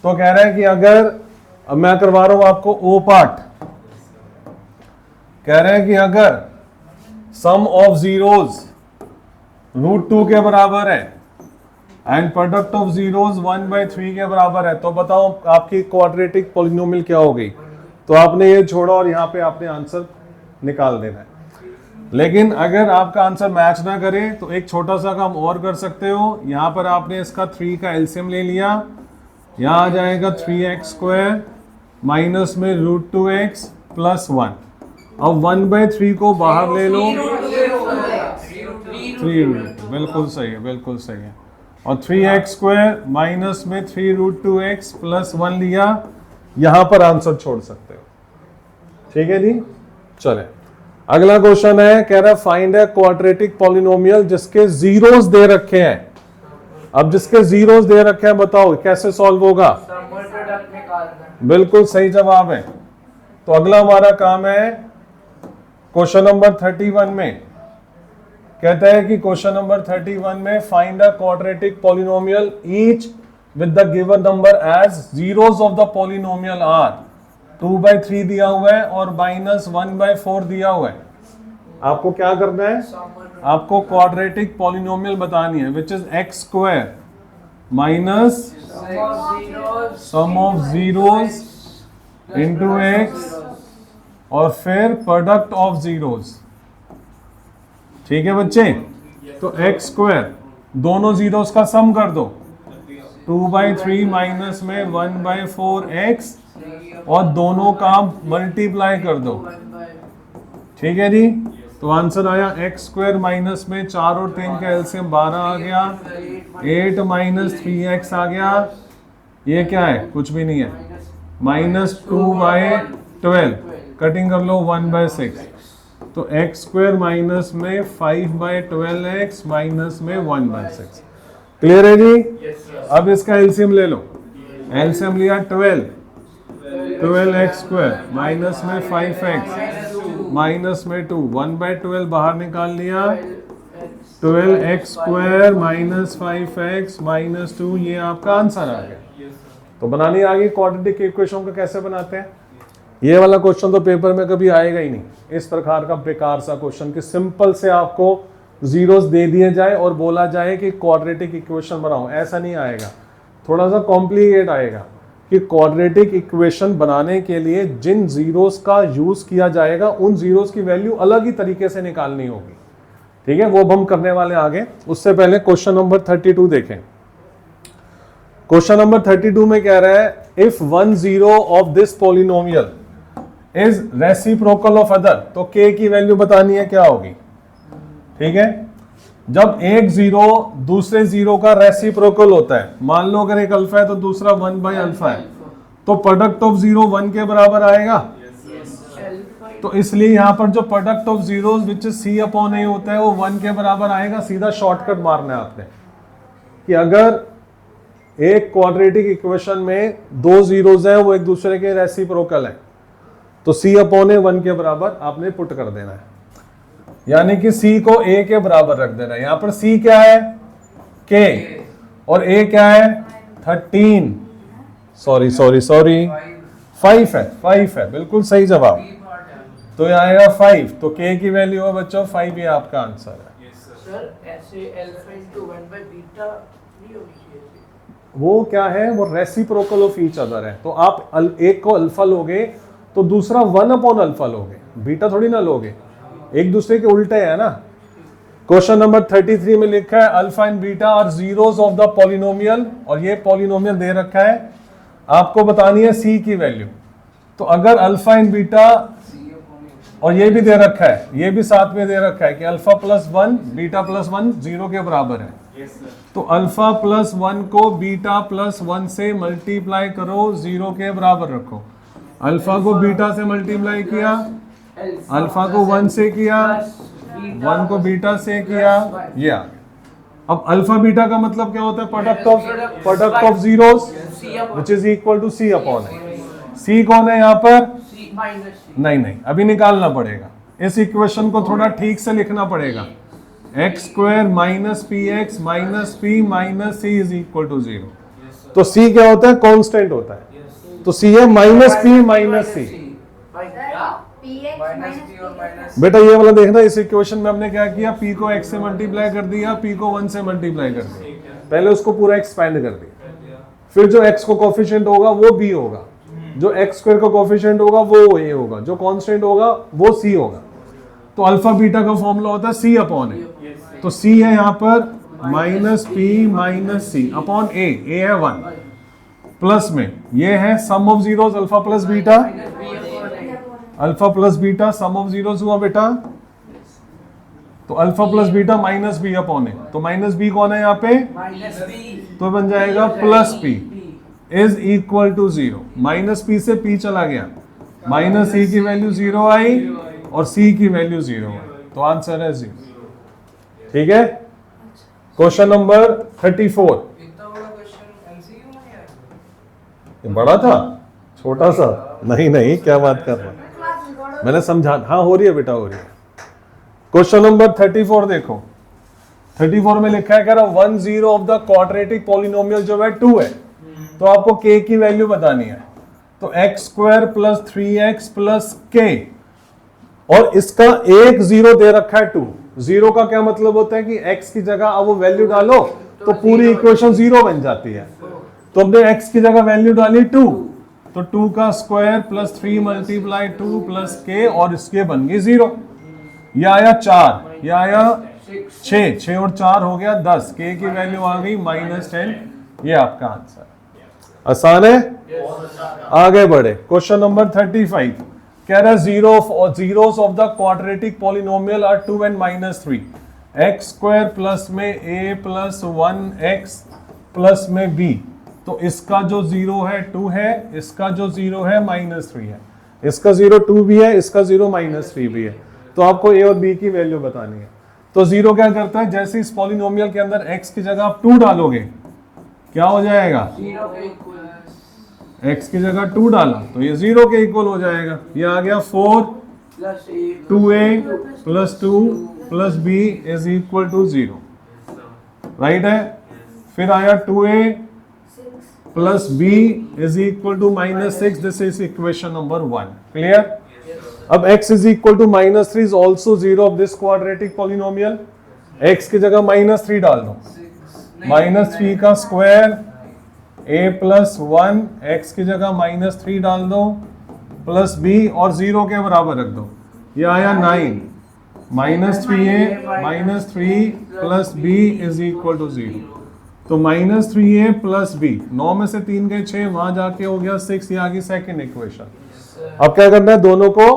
तो कह रहा है कि अगर, अब मैं करवा रहा हूं आपको ओ पार्ट, कह रहे हैं कि अगर सम ऑफ जीरोज √2 के बराबर है एंड प्रोडक्ट ऑफ जीरोज 1/3 के बराबर है, तो बताओ आपकी क्वाड्रेटिक पॉलिनोमियल क्या हो गई। तो आपने ये छोड़ा और यहां पे आपने आंसर निकाल देना है। लेकिन अगर आपका आंसर मैच ना करे तो एक छोटा सा काम और कर सकते हो, यहां पर आपने इसका 3 का एलसीएम ले लिया, यहां आ जाएगा 3x² माइनस में √2x प्लस 1। अब 1/3 को बाहर ले लो, 3, बिल्कुल सही है, बिल्कुल सही है। और 3x² माइनस में 3√2x प्लस 1 लिया, यहां पर आंसर छोड़ सकते हो, ठीक है जी। चले अगला क्वेश्चन है, कह रहा है फाइंड ए क्वाड्रेटिक पॉलिनोमियल जिसके जीरोस दे रखे हैं। अब जिसके जीरोस दे रखे हैं बताओ कैसे सॉल्व होगा। बिल्कुल सही जवाब है। तो अगला हमारा काम है क्वेश्चन नंबर 31 में, कहता है कि क्वेश्चन नंबर 31 में find a quadratic polynomial each with the given numbers as zeros of the polynomial are. 2/3 दिया हुआ है और -1/4 दिया हुआ है। आपको क्या करना है, आपको क्वाड्रेटिक पॉलिनोमियल बतानी है which is x² minus sum of zeros into x और फिर प्रोडक्ट ऑफ जीरोस, ठीक है बच्चे। तो x² दोनों जीरोस का सम कर दो, 2/3 माइनस में 1/4x और दोनों का मल्टीप्लाई कर दो, ठीक है जी। तो आंसर आया x² माइनस में 4 और 3 का एलसीएम 12 आ गया, 8 माइनस 3x आ गया, ये क्या है कुछ भी नहीं है, -2/12 कटिंग कर लो 1/6। तो x² माइनस में 5/12x माइनस में 1/6। क्लियर है जी। अब इसका एलसीएम ले लो, एलसीएम लिया 12x² माइनस में 5x माइनस में 2, 1/12 बाहर निकाल लिया, 12x² माइनस 5x माइनस 2, ये आपका आंसर आ गया। तो बनानी आ गई क्वाड्रेटिक इक्वेशन को कैसे बनाते हैं। ये वाला क्वेश्चन तो पेपर में कभी आएगा ही नहीं, इस प्रकार का बेकार सा क्वेश्चन कि सिंपल से आपको जीरोस दे दिए जाए और बोला जाए कि क्वाड्रेटिक इक्वेशन बनाओ, ऐसा नहीं आएगा। थोड़ा सा कॉम्प्लिकेट आएगा कि क्वाड्रेटिक इक्वेशन बनाने के लिए जिन जीरोस का यूज किया जाएगा उन जीरोस की वैल्यू अलग ही तरीके से निकालनी होगी, ठीक है। वो अब हम करने वाले आगे। उससे पहले क्वेश्चन नंबर 32 देखें। क्वेश्चन नंबर 32 में कह रहा है if 1 zero of this polynomial is reciprocal of other, तो k की वैल्यू बतानी है क्या होगी, ठीक है। जब एक जीरो दूसरे जीरो का रेसिप्रोकल होता है, मान लो अगर एक अल्फा है तो दूसरा 1/अल्फा है, तो प्रोडक्ट ऑफ जीरो 1 के बराबर आएगा। तो इसलिए यहां पर जो product of zeros which is c/a होता है वो 1 के बराबर आएगा। सीधा शॉर्टकट मारना है आपने कि अगर एक क्वाड्रेटिक इक्वेशन में दो जीरोस हैं वो एक दूसरे के रेसिप्रोकल है, तो c/a 1 के बराबर आपने पुट कर देना है, यानी कि c को a के बराबर रख देना है। यहां पर c क्या है k और a क्या है 13, सॉरी 5 है, बिल्कुल सही जवाब।
बी पार्ट है।
तो ये आएगा 5, तो k की वैल्यू है बच्चों 5, ये आपका आंसर है।
सर ऐसे अल्फा इनटू 1 बाय बीटा नहीं होगी चाहिए।
वो क्या है, वो रेसिप्रोकल ऑफ ईच अदर है। तो आप एक को अल्फा लोगे तो दूसरा 1 अपॉन अल्फा लोगे, बीटा थोड़ी ना लोगे, एक दूसरे के उल्टे है ना। क्वेश्चन नंबर 33 में लिखा है alpha and beta are zeros of the polynomial, और ये पॉलिनोमियल दे रखा है, आपको बतानी है सी की वैल्यू। तो अगर अल्फा एंड बीटा, और ये भी दे रखा है, ये भी साथ में दे रखा है कि अल्फा प्लस 1 बीटा प्लस 1 0 के बराबर है। तो अल्फा प्लस 1 को बीटा प्लस 1 से मल्टीप्लाई करो, 0 के बराबर रखो। अल्फा को बीटा से मल्टीप्लाई किया, अल्फा को 1 से किया, 1 को बीटा से किया, ये आ गया। अब अल्फा बीटा का मतलब क्या होता है, product of zeros which is equal to C upon A. C कौन है यहाँ पर,
सी माइनस सी।
नहीं अभी निकालना पड़ेगा, इस इक्वेशन को थोड़ा ठीक से लिखना पड़ेगा। X square minus p x minus P minus c is equal to 0। तो सी क्या होता है, कांस्टेंट होता है, तो सी है माइनस पी माइनस सी।
माइनस बी और माइनस
बेटा ये वाला देखना, इस इक्वेशन में हमने क्या किया, p को x से मल्टीप्लाई कर दिया, p को 1 से मल्टीप्लाई कर दिया, पहले उसको पूरा एक्सपैंड कर दिया, फिर जो x को कोफिशिएंट होगा वो b होगा, जो x स्क्वायर का कोफिशिएंट होगा वो a होगा, जो कांस्टेंट होगा वो c होगा। तो अल्फा बीटा का फॉर्मूला होता है c अपॉन a, तो c है यहाँ पर minus P minus C upon a है 1, प्लस में ये है sum of zeros alpha plus beta, alpha plus beta sum of zeros हुआ बेटा, तो alpha plus beta minus B upon A, तो माइनस बी कौन है यहाँ पे,
माइनस बी,
तो बन जाएगा plus p is equal to 0। Minus p से पी चला गया, माइनस सी की वैल्यू 0 आई और सी की वैल्यू 0 आई, तो आंसर है 0। ठीक है, क्वेश्चन नंबर 34।
इतना बड़ा क्वेश्चन एमसीक्यू में है।
ये बड़ा था छोटा सा, नहीं क्या बात कर रहा, मैंने समझा, हाँ हो रही है बेटा हो रही है। क्वेश्चन नंबर 34 देखो, 34 में लिखा है, कह रहा 1 0 ऑफ द क्वाड्रेटिक पॉलिनोमियल जो है 2 है, तो आपको k की वैल्यू बतानी है। तो x square plus 3x plus k, और इसका एक 0 दे रखा है 2। 0 का क्या मतलब होता है कि x की जगह अब वो वैल्यू डालो तो पूरी इक्वेशन 0 बन जाती है। तो हमने x की जगह वैल्यू डाली 2, तो 2 का square plus 3 multiply 2 plus k, और इसके बन गई 0। यह आया 4, यह आया 6 और 4 हो गया 10, k की वैल्यू आ गई -10। ये आपका आंसर है। आसान है, आगे बढ़े। क्वेश्चन नंबर 35 कह रहा है zeros of the quadratic polynomial are 2 and -3। X square plus में a प्लस 1x प्लस में b, तो इसका जो 0 है 2 है, इसका जो 0 है -3 है, इसका 0 2 भी है, इसका 0 -3 भी है। तो आपको a और b की वैल्यू बतानी है। तो 0 क्या करता है, जैसे इस पॉलिनोमियल के अंदर x की जगह आप 2 डालोगे, क्या हो जाएगा, x की जगह 2 डाला तो ये 0 के इक्वल हो जाएगा। ये आ गया 4
plus a
2a plus 2 plus b is equal to 0, right है। फिर आया 2a plus b is equal to -6, this is equation number 1। Clear. अब x is equal to -3 is also 0 of this quadratic polynomial. x की जगह -3 डाल दो, -3 का square a plus 1, x की जगह -3 डाल दो प्लस b और 0 के बराबर रख दो। ये आया 9, -3a -3 plus b is equal to 0। तो -3a प्लस b, 9 में से 3 गए 6, वहां जाके हो गया 6, ये आ गई सेकेंड इक्वेशन। अब क्या करना है, दोनों को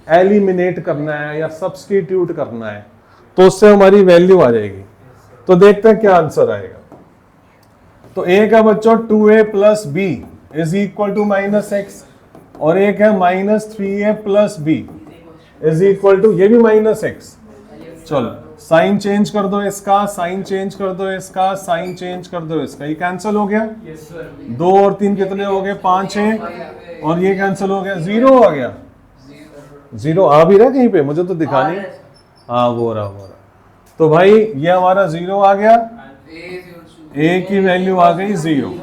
एलिमिनेट करना है या सब्स्टिट्यूट करना है, तो उससे हमारी वैल्यू आ जाएगी। तो देखते हैं क्या आंसर आएगा। तो एक है बच्चों 2a plus b is equal to -x, और एक है -3a plus b is equal to, ये भी -x। चलो साइन चेंज कर दो इसका, साइन चेंज कर दो इसका, साइन चेंज कर दो इसका, ये कैंसिल हो गया। 2 और 3 कितने हो गए, 5 है, और ये कैंसिल हो गया, 0 आ गया। 0 आ भी रहा कहीं पे, मुझे तो दिखा नहीं। हाँ वो रहा। तो भाई ये हमारा 0 आ गया, a की वैल्यू आ गई 0।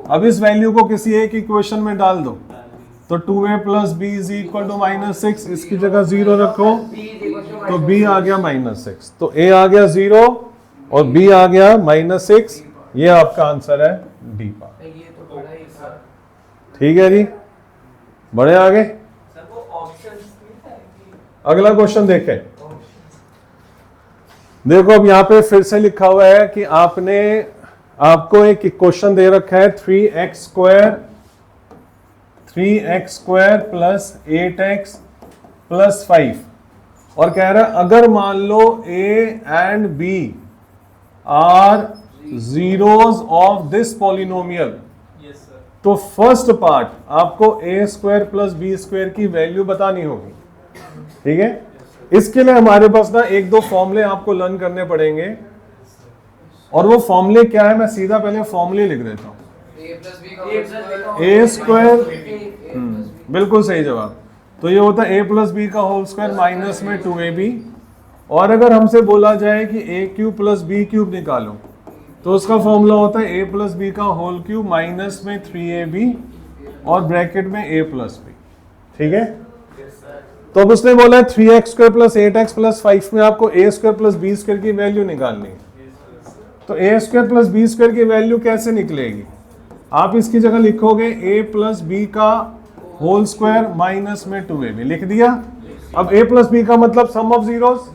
अब इस वैल्यू को किसी एक इक्वेशन में डाल दो, तो 2a plus b is equal to -6, इसकी जगह 0 रखो तो b आ गया -6, तो a आ गया 0 और b आ गया -6, ये आपका आंसर है डी पार्ट।
ये तो बड़ा ही सर।
ठीक है जी, बढ़े आगे।
सर वो ऑप्शंस नहीं था कि
अगला क्वेश्चन देखें। देखो अब यहाँ पे फिर से लिखा हुआ है कि आपको एक क्वेश्चन दे रखा है 3x square plus 8x plus 5 और कह रहा है अगर मान लो a and b are zeros of this polynomial,
yes sir.
तो फर्स्ट पार्ट आपको a square plus b square की वैल्यू बतानी होगी। ठीक है, इसके लिए हमारे पास ना एक दो फॉर्मूले आपको लर्न करने पड़ेंगे, और वो फॉर्मूले क्या है मैं सीधा पहले फॉर्मूले लिख देता हूं। a स्क्वायर, बिल्कुल सही जवाब। तो ये होता है a प्लस बी का होल स्क्वायर माइनस में 2ab, और अगर हमसे बोला जाए कि a cube plus b cube निकालो तो उसका फॉर्मूला होता है a प्लस बी का होल क्यूब माइनस में 3ab और ब्रैकेट में a प्लस बी। ठीक है, तो अब उसने बोला है 3x square plus 8x plus 5 में आपको a square plus b square की वैल्यू निकालनी है। तो a square plus b square की वैल्यू कैसे निकलेगी? आप इसकी जगह लिखोगे a प्लस बी का होल स्क्वायर माइनस में 2ab, लिख दिया। अब a प्लस बी का मतलब sum of zeros,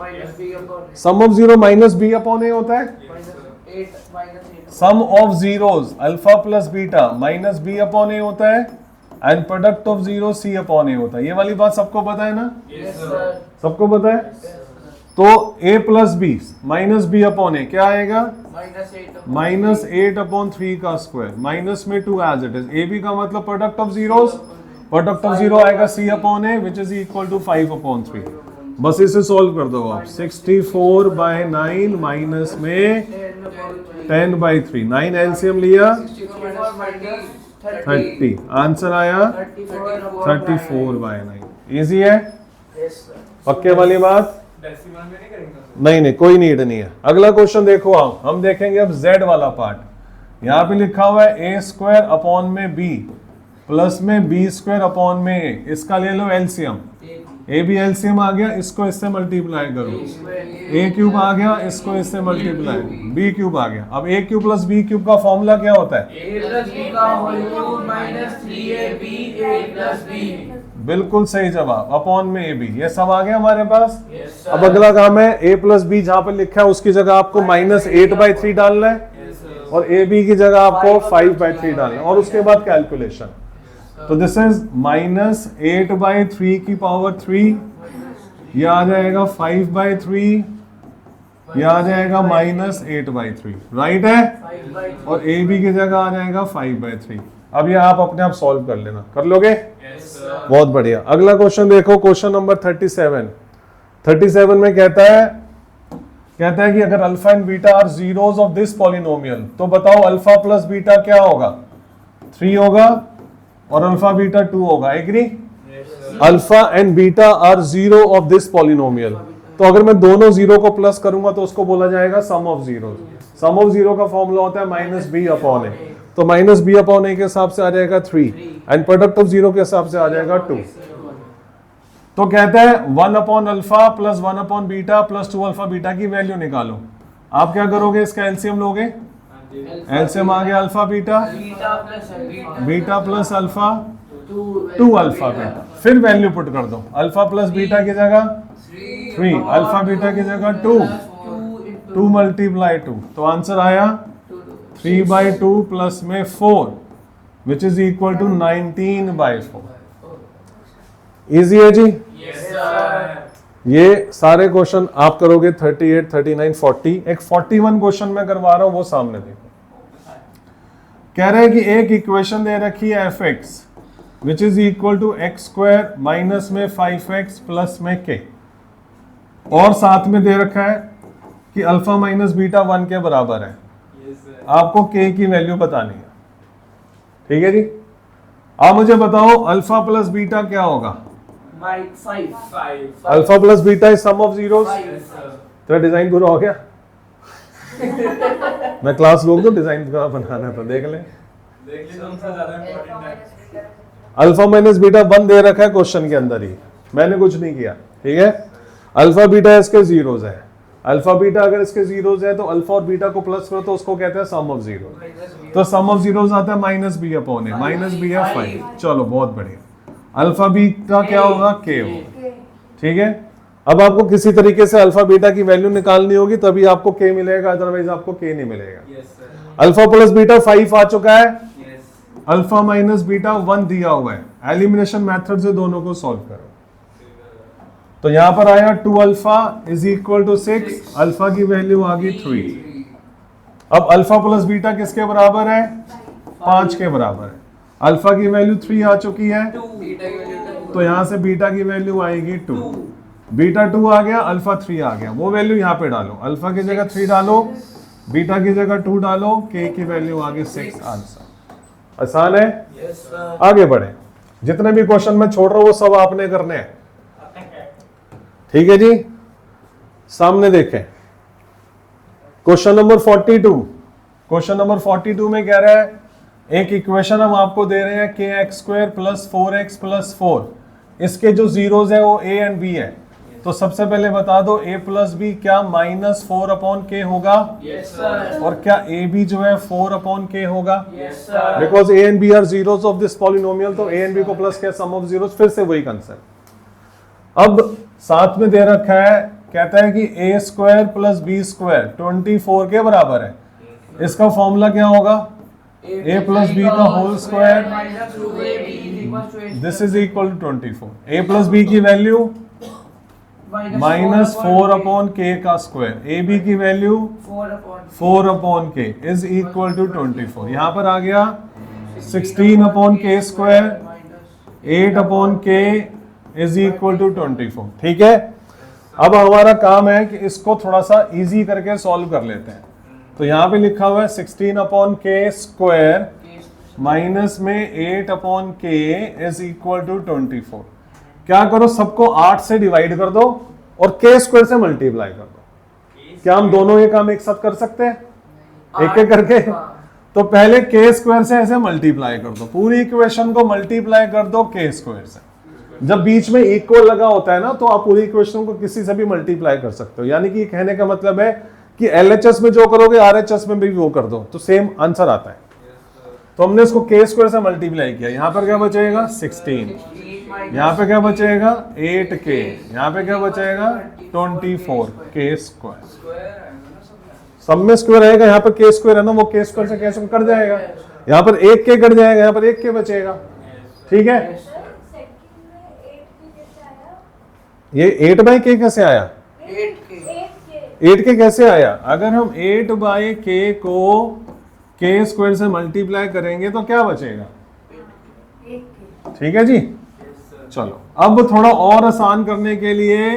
sum of zero minus B upon A होता है। Sum of zeros alpha plus beta minus B upon A होता है, and product of zero C upon A होता है। ये वाली बात सबको पता है ना? सबको पता है। तो a plus B minus B upon A क्या आएगा? -8 अपॉन 3 का स्क्वायर माइनस में 2 as it is. A b का मतलब product of zeros, product of zero आएगा c upon a which is equal to 5 upon 3। बस इसे सॉल्व कर दो आप। 64/9 माइनस में 10/3, 9 एलसीएम लिया 30, आंसर आया 34/9। इजी है, पक्के वाली बात?
डेसिमल में नहीं करेंगे सर?
नहीं, कोई नीड नहीं है। अगला क्वेश्चन देखो आप, हम देखेंगे अब z वाला पार्ट। यहाँ पे लिखा हुआ है a स्क्वायर अपॉन में b प्लस में b स्क्वायर अपॉन में a, इसका ले लो एलसीएम। a भी एलसीएम आ गया, इसको इससे मल्टीप्लाई करो। a क्यूब आ गया, इसको इससे मल्टीप्लाई, b क्यूब आ गया। अब a cube plus b cube का फॉर्मूला क्या होता है? बिल्कुल सही जवाब, अपॉन में ए बी। ये सब आ गया हमारे पास। अब अगला काम है a प्लस बी, जहां पर लिखा है उसकी जगह आपको -8/3 डालना है, और ए बी की जगह आपको 5/3 डालना है, और उसके बाद कैलकुलेशन। तो दिस इज -8/3 की पावर 3, ये आ जाएगा 5/3, ये आ जाएगा -8/3, राइट है। और ए बी की जगह आ जाएगा 5/3। अब ये आप अपने आप सॉल्व कर लेना, कर लोगे? बहुत बढ़िया। अगला क्वेश्चन देखो, क्वेश्चन नंबर 37 में कहता है कि अगर alpha and beta are zeros of this polynomial, तो बताओ अल्फा प्लस बीटा क्या होगा? 3 होगा और अल्फा बीटा 2 होगा। Agree? Alpha and beta are zero of this polynomial, तो अगर मैं दोनों जीरो को प्लस करूंगा तो उसको बोला जाएगा sum of zero. Sum of zero का फॉर्मूला होता है -b अपॉन ए, तो -b अपॉन ए के हिसाब से आ जाएगा 3, एंड प्रोडक्ट ऑफ जीरो के हिसाब से आ जाएगा 2। तो कहता है 1 upon alpha plus 1 upon beta plus 2 alpha beta की वैल्यू निकालो। आप क्या करोगे? इसका एलसीएम लोगे। एलसीएम आ गया alpha beta, beta plus alpha 2 alpha beta, फिर वैल्यू पुट कर दो। अल्फा प्लस बीटा की जगह 3, अल्फा बीटा की जगह 2 मल्टीप्लाई 2, तो आंसर आया 3/2 प्लस में 4 which is equal to 19/4। Easy है जी? ये सारे क्वेश्चन आप करोगे 38, 39, 40। एक 41 क्वेश्चन मैं करवा रहा हूं, वो सामने देखो। कह रहे हैं कि एक इक्वेशन दे रखी है fx which is equal to x square minus में 5x प्लस में k, और साथ में दे रखा है कि अल्फा माइनस बीटा 1 के बराबर है। आपको k की वैल्यू बतानी है। ठीक है जी? आप मुझे बताओ अल्फा प्लस बीटा क्या होगा?
5।
Alpha plus beta is sum of zeros. तेरा डिजाइन पूरा हो गया? मैं क्लास लोग तो डिजाइन बनाना था, देख ले।
कौन सा ज्यादा इंपॉर्टेंट है?
अल्फा माइनस बीटा 1 दे रखा है क्वेश्चन के अंदर ही, मैंने कुछ नहीं किया, ठीक है। अल्फा बीटा इसके जीरोज है, अल्फा बीटा अगर इसके जीरोज है तो अल्फा और बीटा को प्लस करो तो उसको कहते हैं सम ऑफ जीरो, तो सम ऑफ जीरोज आता है माइनस बी अपॉन ए, माइनस बी है 5। चलो बहुत बढ़िया, अल्फा बीटा क्या होगा, के होगा, ठीक है। अब आपको किसी तरीके से अल्फा बीटा की वैल्यू निकालनी होगी तभी आपको के मिलेगा, अदरवाइज आपको के नहीं मिलेगा। अल्फा प्लस बीटा 5 आ चुका है, अल्फा माइनस बीटा 1 दिया हुआ है, एलिमिनेशन मेथड से दोनों को सॉल्व करो। तो यहां पर आया 2 alpha is equal to 6, alpha की वैल्यू आ गई 3। अब अल्फा प्लस बीटा किसके बराबर है, 5 के बराबर है। अल्फा की वैल्यू 3 आ चुकी है, तो यहां से बीटा की वैल्यू आएगी 2, बीटा 2 आ गया, अल्फा 3 आ गया, वो वैल्यू यहां पे डालो, अल्फा की जगह 3 डालो, बीटा की जगह 2 डालो, के की वैल्यू आ गई 6। आंसर आसान है। आगे बढ़े, जितने भी क्वेश्चन मैं छोड़ रहा हूं वो सब आपने करने हैं, ठीक है जी। सामने देखें क्वेश्चन नंबर 42। क्वेश्चन नंबर 42 में कह रहा है एक इक्वेशन हम आपको दे रहे हैं के x square plus 4x plus 4, इसके जो जीरोज है वो a एंड b है। तो सबसे पहले बता दो a प्लस बी क्या माइनस 4 अपॉन के होगा, और क्या a b जो है 4 अपॉन के होगा, because a and b are zeros of this polynomial, तो a एंड b को प्लस किया सम ऑफ जीरोज, फिर से वही कंसेप्ट। अब साथ में दे रखा है, कहता है कि a square plus b square 24 के बराबर है, इसका फॉर्मूला क्या होगा, a प्लस बी का whole square, this is equal to 24। a plus b की वैल्यू माइनस 4 अपॉन के का स्क्वायर, ए बी की value 4 upon k is equal to 24। यहां पर आ गया 16 upon k square, 8 upon k is equal to 24, ठीक है। अब हमारा काम है कि इसको थोड़ा सा इजी करके सॉल्व कर लेते हैं। तो यहां पे लिखा हुआ है 16 अपॉन के स्क्वायर माइनस में 8 upon k is equal to 24। क्या करो, सबको 8 से डिवाइड कर दो और के स्क्वायर से मल्टीप्लाई कर दो। क्या हम दोनों ये काम एक साथ कर सकते हैं, एक एक करके? तो पहले के स्क्वायर से ऐसे मल्टीप्लाई कर दो, पूरी इक्वेशन को मल्टीप्लाई कर दो के स्क्वायर से। जब बीच में इक्वल लगा होता है ना, तो आप पूरी इक्वेशन को किसी से भी मल्टीप्लाई कर सकते हो। यानी कि कहने का मतलब है कि एलएचएस में जो करोगे आरएचएस में भी वो कर दो, तो सेम आंसर आता है। तो हमने इसको के स्क्वायर से मल्टीप्लाई किया, यहाँ पर क्या बचेगा 16, यहाँ पे क्या बचेगा 8k, यहाँ पे क्या बचेगा 24 के स्क्वायर। सब में स्क्वायर रहेगा, यहाँ पर के स्क्वायर है ना, वो के स्क्वायर से कैसे कट जाएगा, यहाँ पर 1k कट जाएगा, यहाँ पर 1k बचेगा, ठीक है। ये 8 बाई के कैसे आया, 8k कैसे आया? अगर हम 8 बाई के को के स्क्वायर से मल्टीप्लाई करेंगे तो क्या बचेगा, ठीक है जी। चलो अब थोड़ा और आसान करने के लिए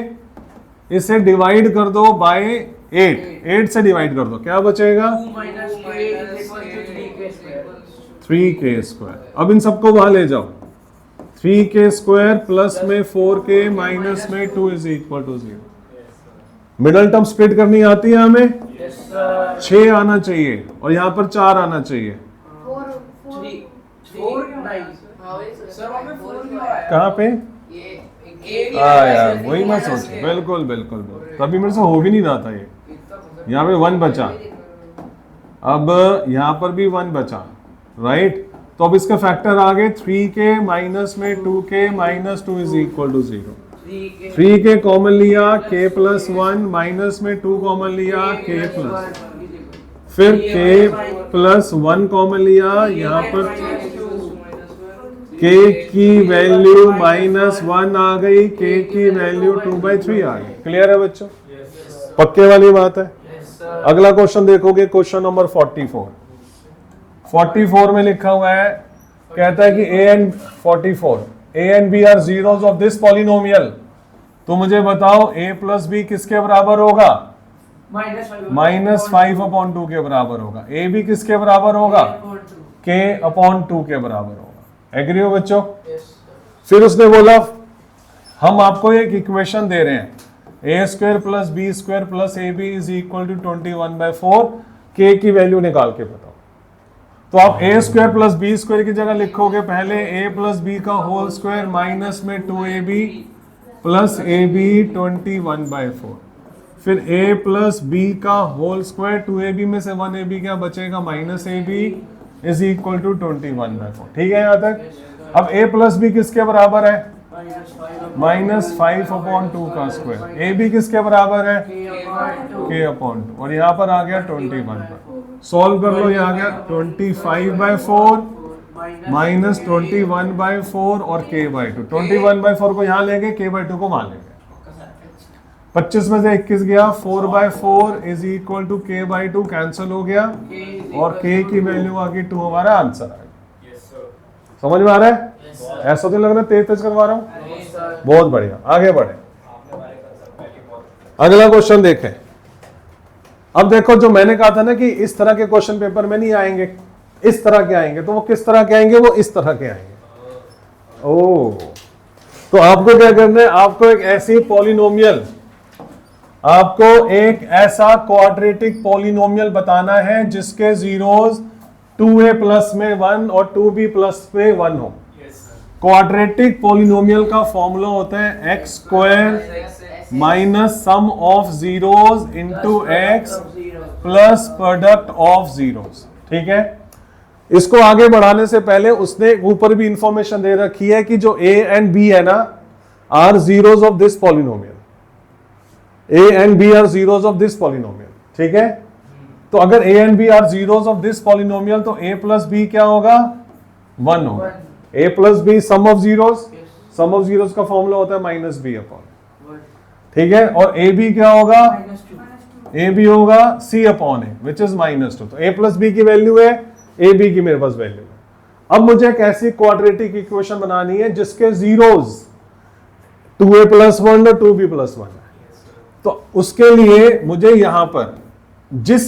इसे डिवाइड कर दो बाय 8 से डिवाइड कर दो, क्या बचेगा 3k स्क्वायर। अब इन सबको वहां ले जाओ, 3k स्क्वायर प्लस में 4k माइनस में 2 is equal to 0। Middle term split करनी आती है हमें, 6 आना चाहिए और यहाँ पर 4 आना चाहिए। कहाँ पे यार, वही मैं सोच, बिल्कुल बिल्कुल बिल्कुल, तभी मेरे से हो भी नहीं रहा था ये। यहाँ पे 1 बचा, अब यहाँ पर भी 1 बचा, राइट। तो अब इसका फैक्टर आ गए 3k माइनस में 2k minus 2 is equal to 0। 3k common लिया, k प्लस 1 माइनस में 2 कॉमन लिया, k प्लस, फिर k प्लस 1 कॉमन लिया, यहाँ पर k की वैल्यू माइनस 1 आ गई, k की वैल्यू 2/3 आ गई। क्लियर है बच्चों, पक्के वाली बात है। अगला क्वेश्चन देखोगे, क्वेश्चन नंबर 44 में लिखा हुआ है, कहता है कि a and b are zeros of this polynomial. तो मुझे बताओ a प्लस बी किसके बराबर होगा, -5/2 के बराबर होगा। a b किसके बराबर होगा, k/2 के बराबर होगा। एग्री हो बच्चों? फिर उसने बोला हम आपको एक इक्वेशन दे रहे हैं, a square plus b square plus ab is equal to 21/4, k की वैल्यू निकाल के बताओ। तो आप a square plus b square की जगह लिखोगे पहले ए प्लस बी का होल स्क्वायर माइनस में 2ab प्लस ए बी 21/4, फिर a प्लस बी का होल स्क्वायर 2ab में से 1ab क्या बचेगा minus ab is equal to 21/4। ठीक है यहाँ तक। अब a प्लस बी किसके बराबर है? -5/2 का स्क्वायर। ए बी किसके बराबर है? k/2 और यहाँ पर आ गया 21 पर। सॉल्व कर लो, यहाँ आ गया 25/4 माइनस 21/4 और k/2। 21/4 को यहाँ लेंगे, k/2 को वहां लेंगे। 25 में से 21 गया, 4/4 is equal to k/2 cancel हो गया और k की वैल्यू आ गई 2, हमारा आंसर आ गया। समझ में आ रहा है? ऐसा तो लग रहा है तेज तेज करवा रहा हूं। बहुत बढ़िया, आगे बढ़े। अगला क्वेश्चन देखें। अब देखो, जो मैंने कहा था ना कि इस तरह के क्वेश्चन पेपर में नहीं आएंगे, इस तरह के आएंगे, तो वो किस तरह के आएंगे? वो इस तरह के आएंगे। ओ, तो आपको क्या करना है? आपको एक ऐसी पॉलिनोमियल, आपको एक ऐसा क्वाड्रेटिक पॉलिनोमियल बताना है जिसके जीरोस 2a प्लस में 1 और 2b प्लस में 1 हो। क्वाड्रेटिक पॉलिनोमियल का फॉर्मूला होता है x square minus sum of zeros into x plus product of zeros. ठीक है। इसको आगे बढ़ाने से पहले उसने ऊपर भी इंफॉर्मेशन दे रखी है कि जो a एंड b है ना, are zeros of this polynomial. a and b are zeros of this polynomial। ठीक है। तो अगर a and b are zeros of this polynomial तो a plus b क्या होगा? 1 होगा। a plus b sum of zeros, sum of zeros का formula होता है माइनस b अपॉन। ठीक है। और a b क्या होगा? a b होगा c upon a which is -2। तो a plus b की वैल्यू है, a b की मेरे पास वैल्यू है। अब मुझे एक ऐसी क्वाड्रेटिक इक्वेशन बनानी है जिसके जीरोस 2a प्लस 1 और 2b प्लस 1 है। तो उसके लिए मुझे यहां पर जिस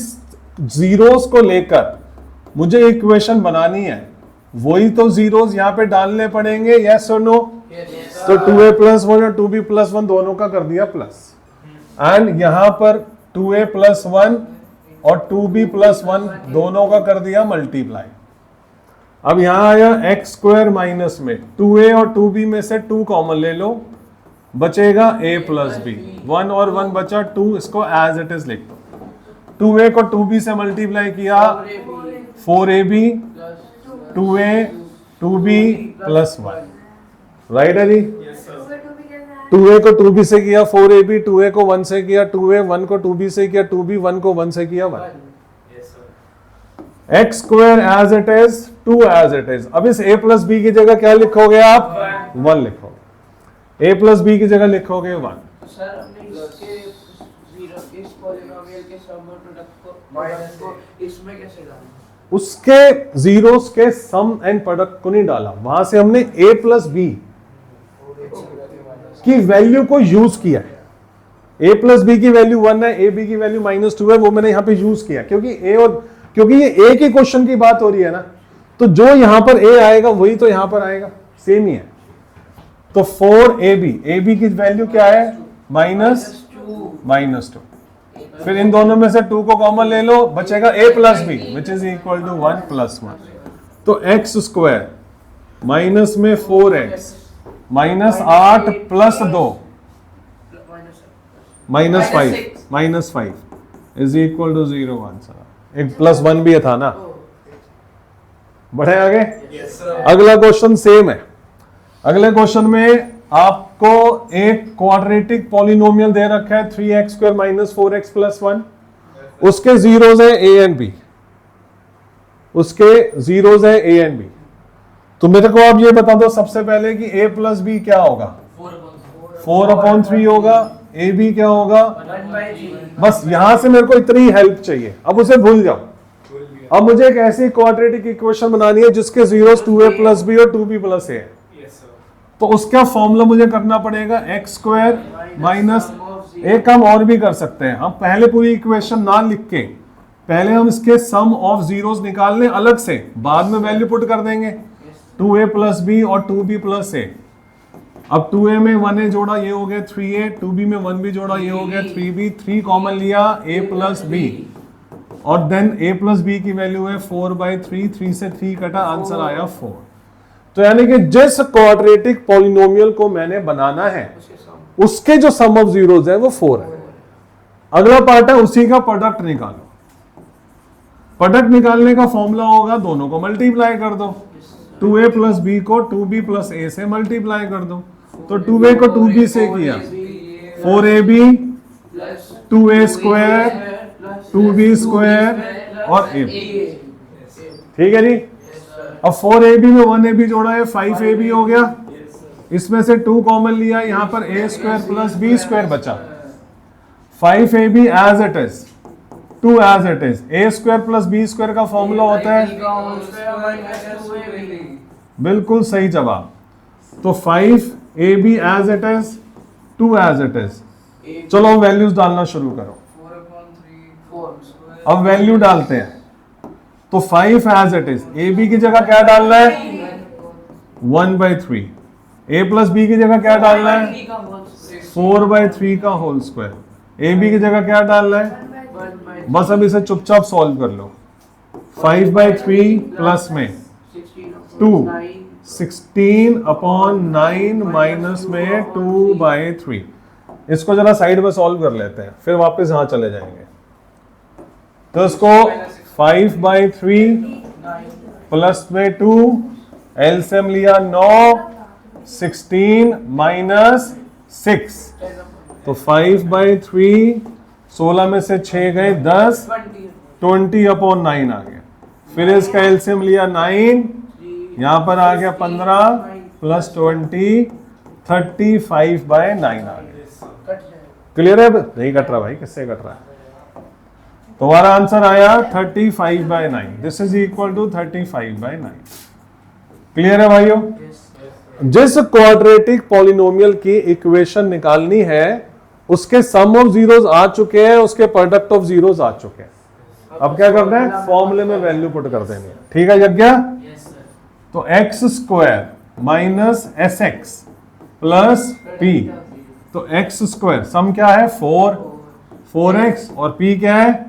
जीरोस को लेकर मुझे इक्वेशन बनानी है वही तो जीरोस यहां पे डालने पड़ेंगे। यस और नो? तो 2a प्लस 1 और 2b प्लस 1 दोनों का कर दिया प्लस, एंड यहां पर 2a प्लस 1 और 2b प्लस 1 दोनों का कर दिया मल्टीप्लाई। अब यहां आया x स्क्वायर माइनस में 2a और 2b में से 2 कॉमन ले लो, बचेगा a प्लस बी। 1 और 1 बचा 2, इसको एज इट इज लिख दो। 2a को 2b से मल्टीप्लाई किया 4ab 2a 2b plus 1। Right है जी? 2a को 2b से किया 4ab, 2a को 1 से किया 2a, 1 को 2b से किया 2b, 1 को 1 से किया 1। x square as it is, 2 as it is. अब इस a प्लस बी की जगह क्या लिखोगे आप? 1 लिखोगे। a प्लस बी की जगह लिखोगे 1।
सर हमने इसके जीरो इस पॉलिनोमियल के सम और प्रोडक्ट को इसमें कैसे डालना?
उसके जीरोस के सम एंड प्रोडक्ट को नहीं डाला, वहां से हमने a प्लस बी की वैल्यू को यूज किया है। a प्लस बी की वैल्यू 1 है, a b की वैल्यू -2 है, वो मैंने यहां पे यूज किया क्योंकि ये एक ही क्वेश्चन की बात हो रही है ना, तो जो यहां पर a आएगा वही तो यहां पर आएगा, सेम ही है। तो 4ab की वैल्यू क्या है? -2। फिर इन दोनों में से 2 को कॉमन ले लो, बचेगा a plus b which is equal to 1 plus 1। तो x स्क्वायर माइनस में 4x -8 plus 2 -5 is equal to 0 answer. एक प्लस 1 भी था ना। बढ़े आगे। अगला क्वेश्चन सेम है। अगले क्वेश्चन में आपको एक क्वाड्रेटिक पॉलिनोमियल दे रखा है 3x square minus 4x plus 1। उसके जीरोस है a एंड b, उसके जीरोस है a एंड b। तो मेरे को आप ये बता दो सबसे पहले कि a प्लस b क्या होगा? 4/3 होगा। a b क्या होगा?
1/3।
बस यहां से मेरे को इतनी हेल्प चाहिए, अब उसे भूल जाओ। अब मुझे एक ऐसी क्वाड्रेटिक इक्वेशन बनानी है जिसके जीरोस 2a प्लस b और 2b प्लस a है। तो उसका फॉर्मूला मुझे करना पड़ेगा x स्क्वायर माइनस, एक काम और भी कर सकते हैं हम, पहले पूरी इक्वेशन ना लिख के पहले हम इसके सम ऑफ जीरोस निकाल लें अलग से, बाद में वैल्यू पुट कर देंगे। 2a प्लस b और 2b प्लस a। अब 2a में 1a जोड़ा ये हो गया 3a, 2b में 1b जोड़ा ये हो गया 3b, 3 कॉमन लिया a प्लस b और देन a प्लस बी की वैल्यू है 4/3, 3 से 3 कटा, आंसर आया 4। तो यानी कि जिस क्वाड्रेटिक पॉलिनोमियल को मैंने बनाना है उसके जो सम ऑफ जीरोस है वो 4 है। अगला पार्ट है उसी का प्रोडक्ट निकालो। प्रोडक्ट निकालने का फॉर्मूला होगा दोनों को मल्टीप्लाई कर दो। 2a प्लस बी को 2b प्लस a से मल्टीप्लाई कर दो। तो 2a को 2b से किया 4ab 2a square 2b square और a। ठीक है जी। अब 4ab में 1ab जोड़ा है 5ab हो गया। इसमें से 2 कॉमन लिया, यहां पर a square plus b square बचा। 5ab as it is, 2 as it is. a square plus b square का फॉर्मूला होता है, बिल्कुल सही जवाब। तो 5ab as it is, 2 as it is. चलो अब वैल्यूज डालना शुरू करो।
4/3
अब वैल्यू डालते हैं। तो 5 एज इट इज, ab की जगह क्या डालना है 1/3, a प्लस b की जगह क्या डालना है 4/3 का होल स्क्वायर, ab की जगह क्या डालना है, बस अब इसे चुपचाप सॉल्व कर लो। 5/3 प्लस में 2, 16/9 माइनस में 2/3। इसको जरा साइड में सॉल्व कर लेते हैं, फिर वापस यहां चले जाएंगे। तो इसको 5/3 प्लस में 2, एलसीएम लिया 9, 16 माइनस 6। तो 5/3, 16 में से 6 गए 10, 20/9 आ गया। फिर इसका एलसीएम लिया 9, यहां पर आ गया 15 प्लस 20, 35/9 आ गया। क्लियर है? नहीं कट रहा भाई, किससे कट रहा है? तुम्हारा आंसर आया 35/9। This is equal to 35/9। Clear है भाइयों? जिस क्वाड्रेटिक पॉलिनोमियल की इक्वेशन निकालनी है उसके सम ऑफ जीरोस आ चुके हैं, उसके प्रोडक्ट ऑफ जीरोस आ चुके हैं। अब क्या करना है, फॉर्मूले में वैल्यू पुट कर देनी है। ठीक है यज्ञ? तो x square minus S x plus P. तो एक्स स्क्वायर सम क्या है 4x और p क्या है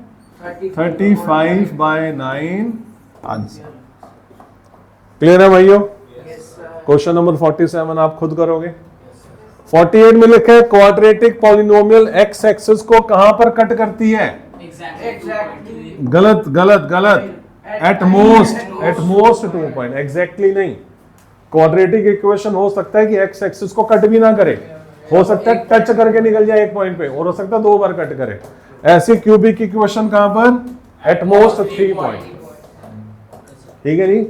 35/9 आंसर। क्लियर है भाइयों? क्वेश्चन नंबर 47 आप खुद करोगे। 48 में लिखा है क्वाड्रेटिक पॉलिनोमियल एक्स एक्सिस को कहां पर कट करती है? गलत गलत गलत। एट मोस्ट 2 पॉइंट, एग्जैक्टली नहीं। क्वाड्रेटिक इक्वेशन हो सकता है कि एक्स एक्सिस को कट भी ना करे, हो सकता है टच करके निकल जाए एक पॉइंट पे, और हो सकता है 2 बार कट करे। ऐसी क्यूबिक इक्वेशन कहां पर? At most 3 point. ठीक है जी,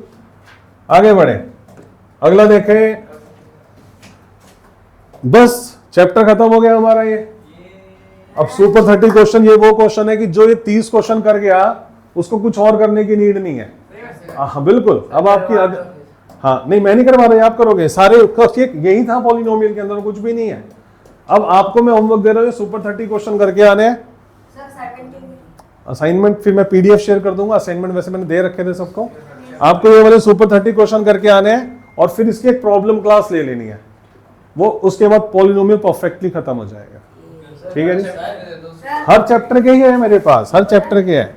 आगे बढ़े। अगला देखें। बस चैप्टर खत्म हो गया हमारा ये। अब सुपर 30 क्वेश्चन, ये वो क्वेश्चन है कि जो ये 30 क्वेश्चन कर गया उसको कुछ और करने की नीड नहीं है। हाँ बिल्कुल। अब आपकी हाँ नहीं, मैं नहीं करवा रहा, आप करोगे सारे। यही था पॉलिनोमियल के अंदर, कुछ भी नहीं है। अब आपको मैं होमवर्क दे रहा हूँ, सुपर 30 क्वेश्चन करके आने। असाइनमेंट फिर मैं पीडीएफ शेयर कर दूंगा। असाइनमेंट वैसे मैंने दे रखे थे सबको। आपको ये वाले सुपर 30 क्वेश्चन करके आने हैं और फिर इसकी एक प्रॉब्लम क्लास ले लेनी है। वो उसके बाद पॉलिनोमियल परफेक्टली खत्म हो जाएगा। ठीक है जी? हर चैप्टर के ही है मेरे पास, हर चैप्टर के है।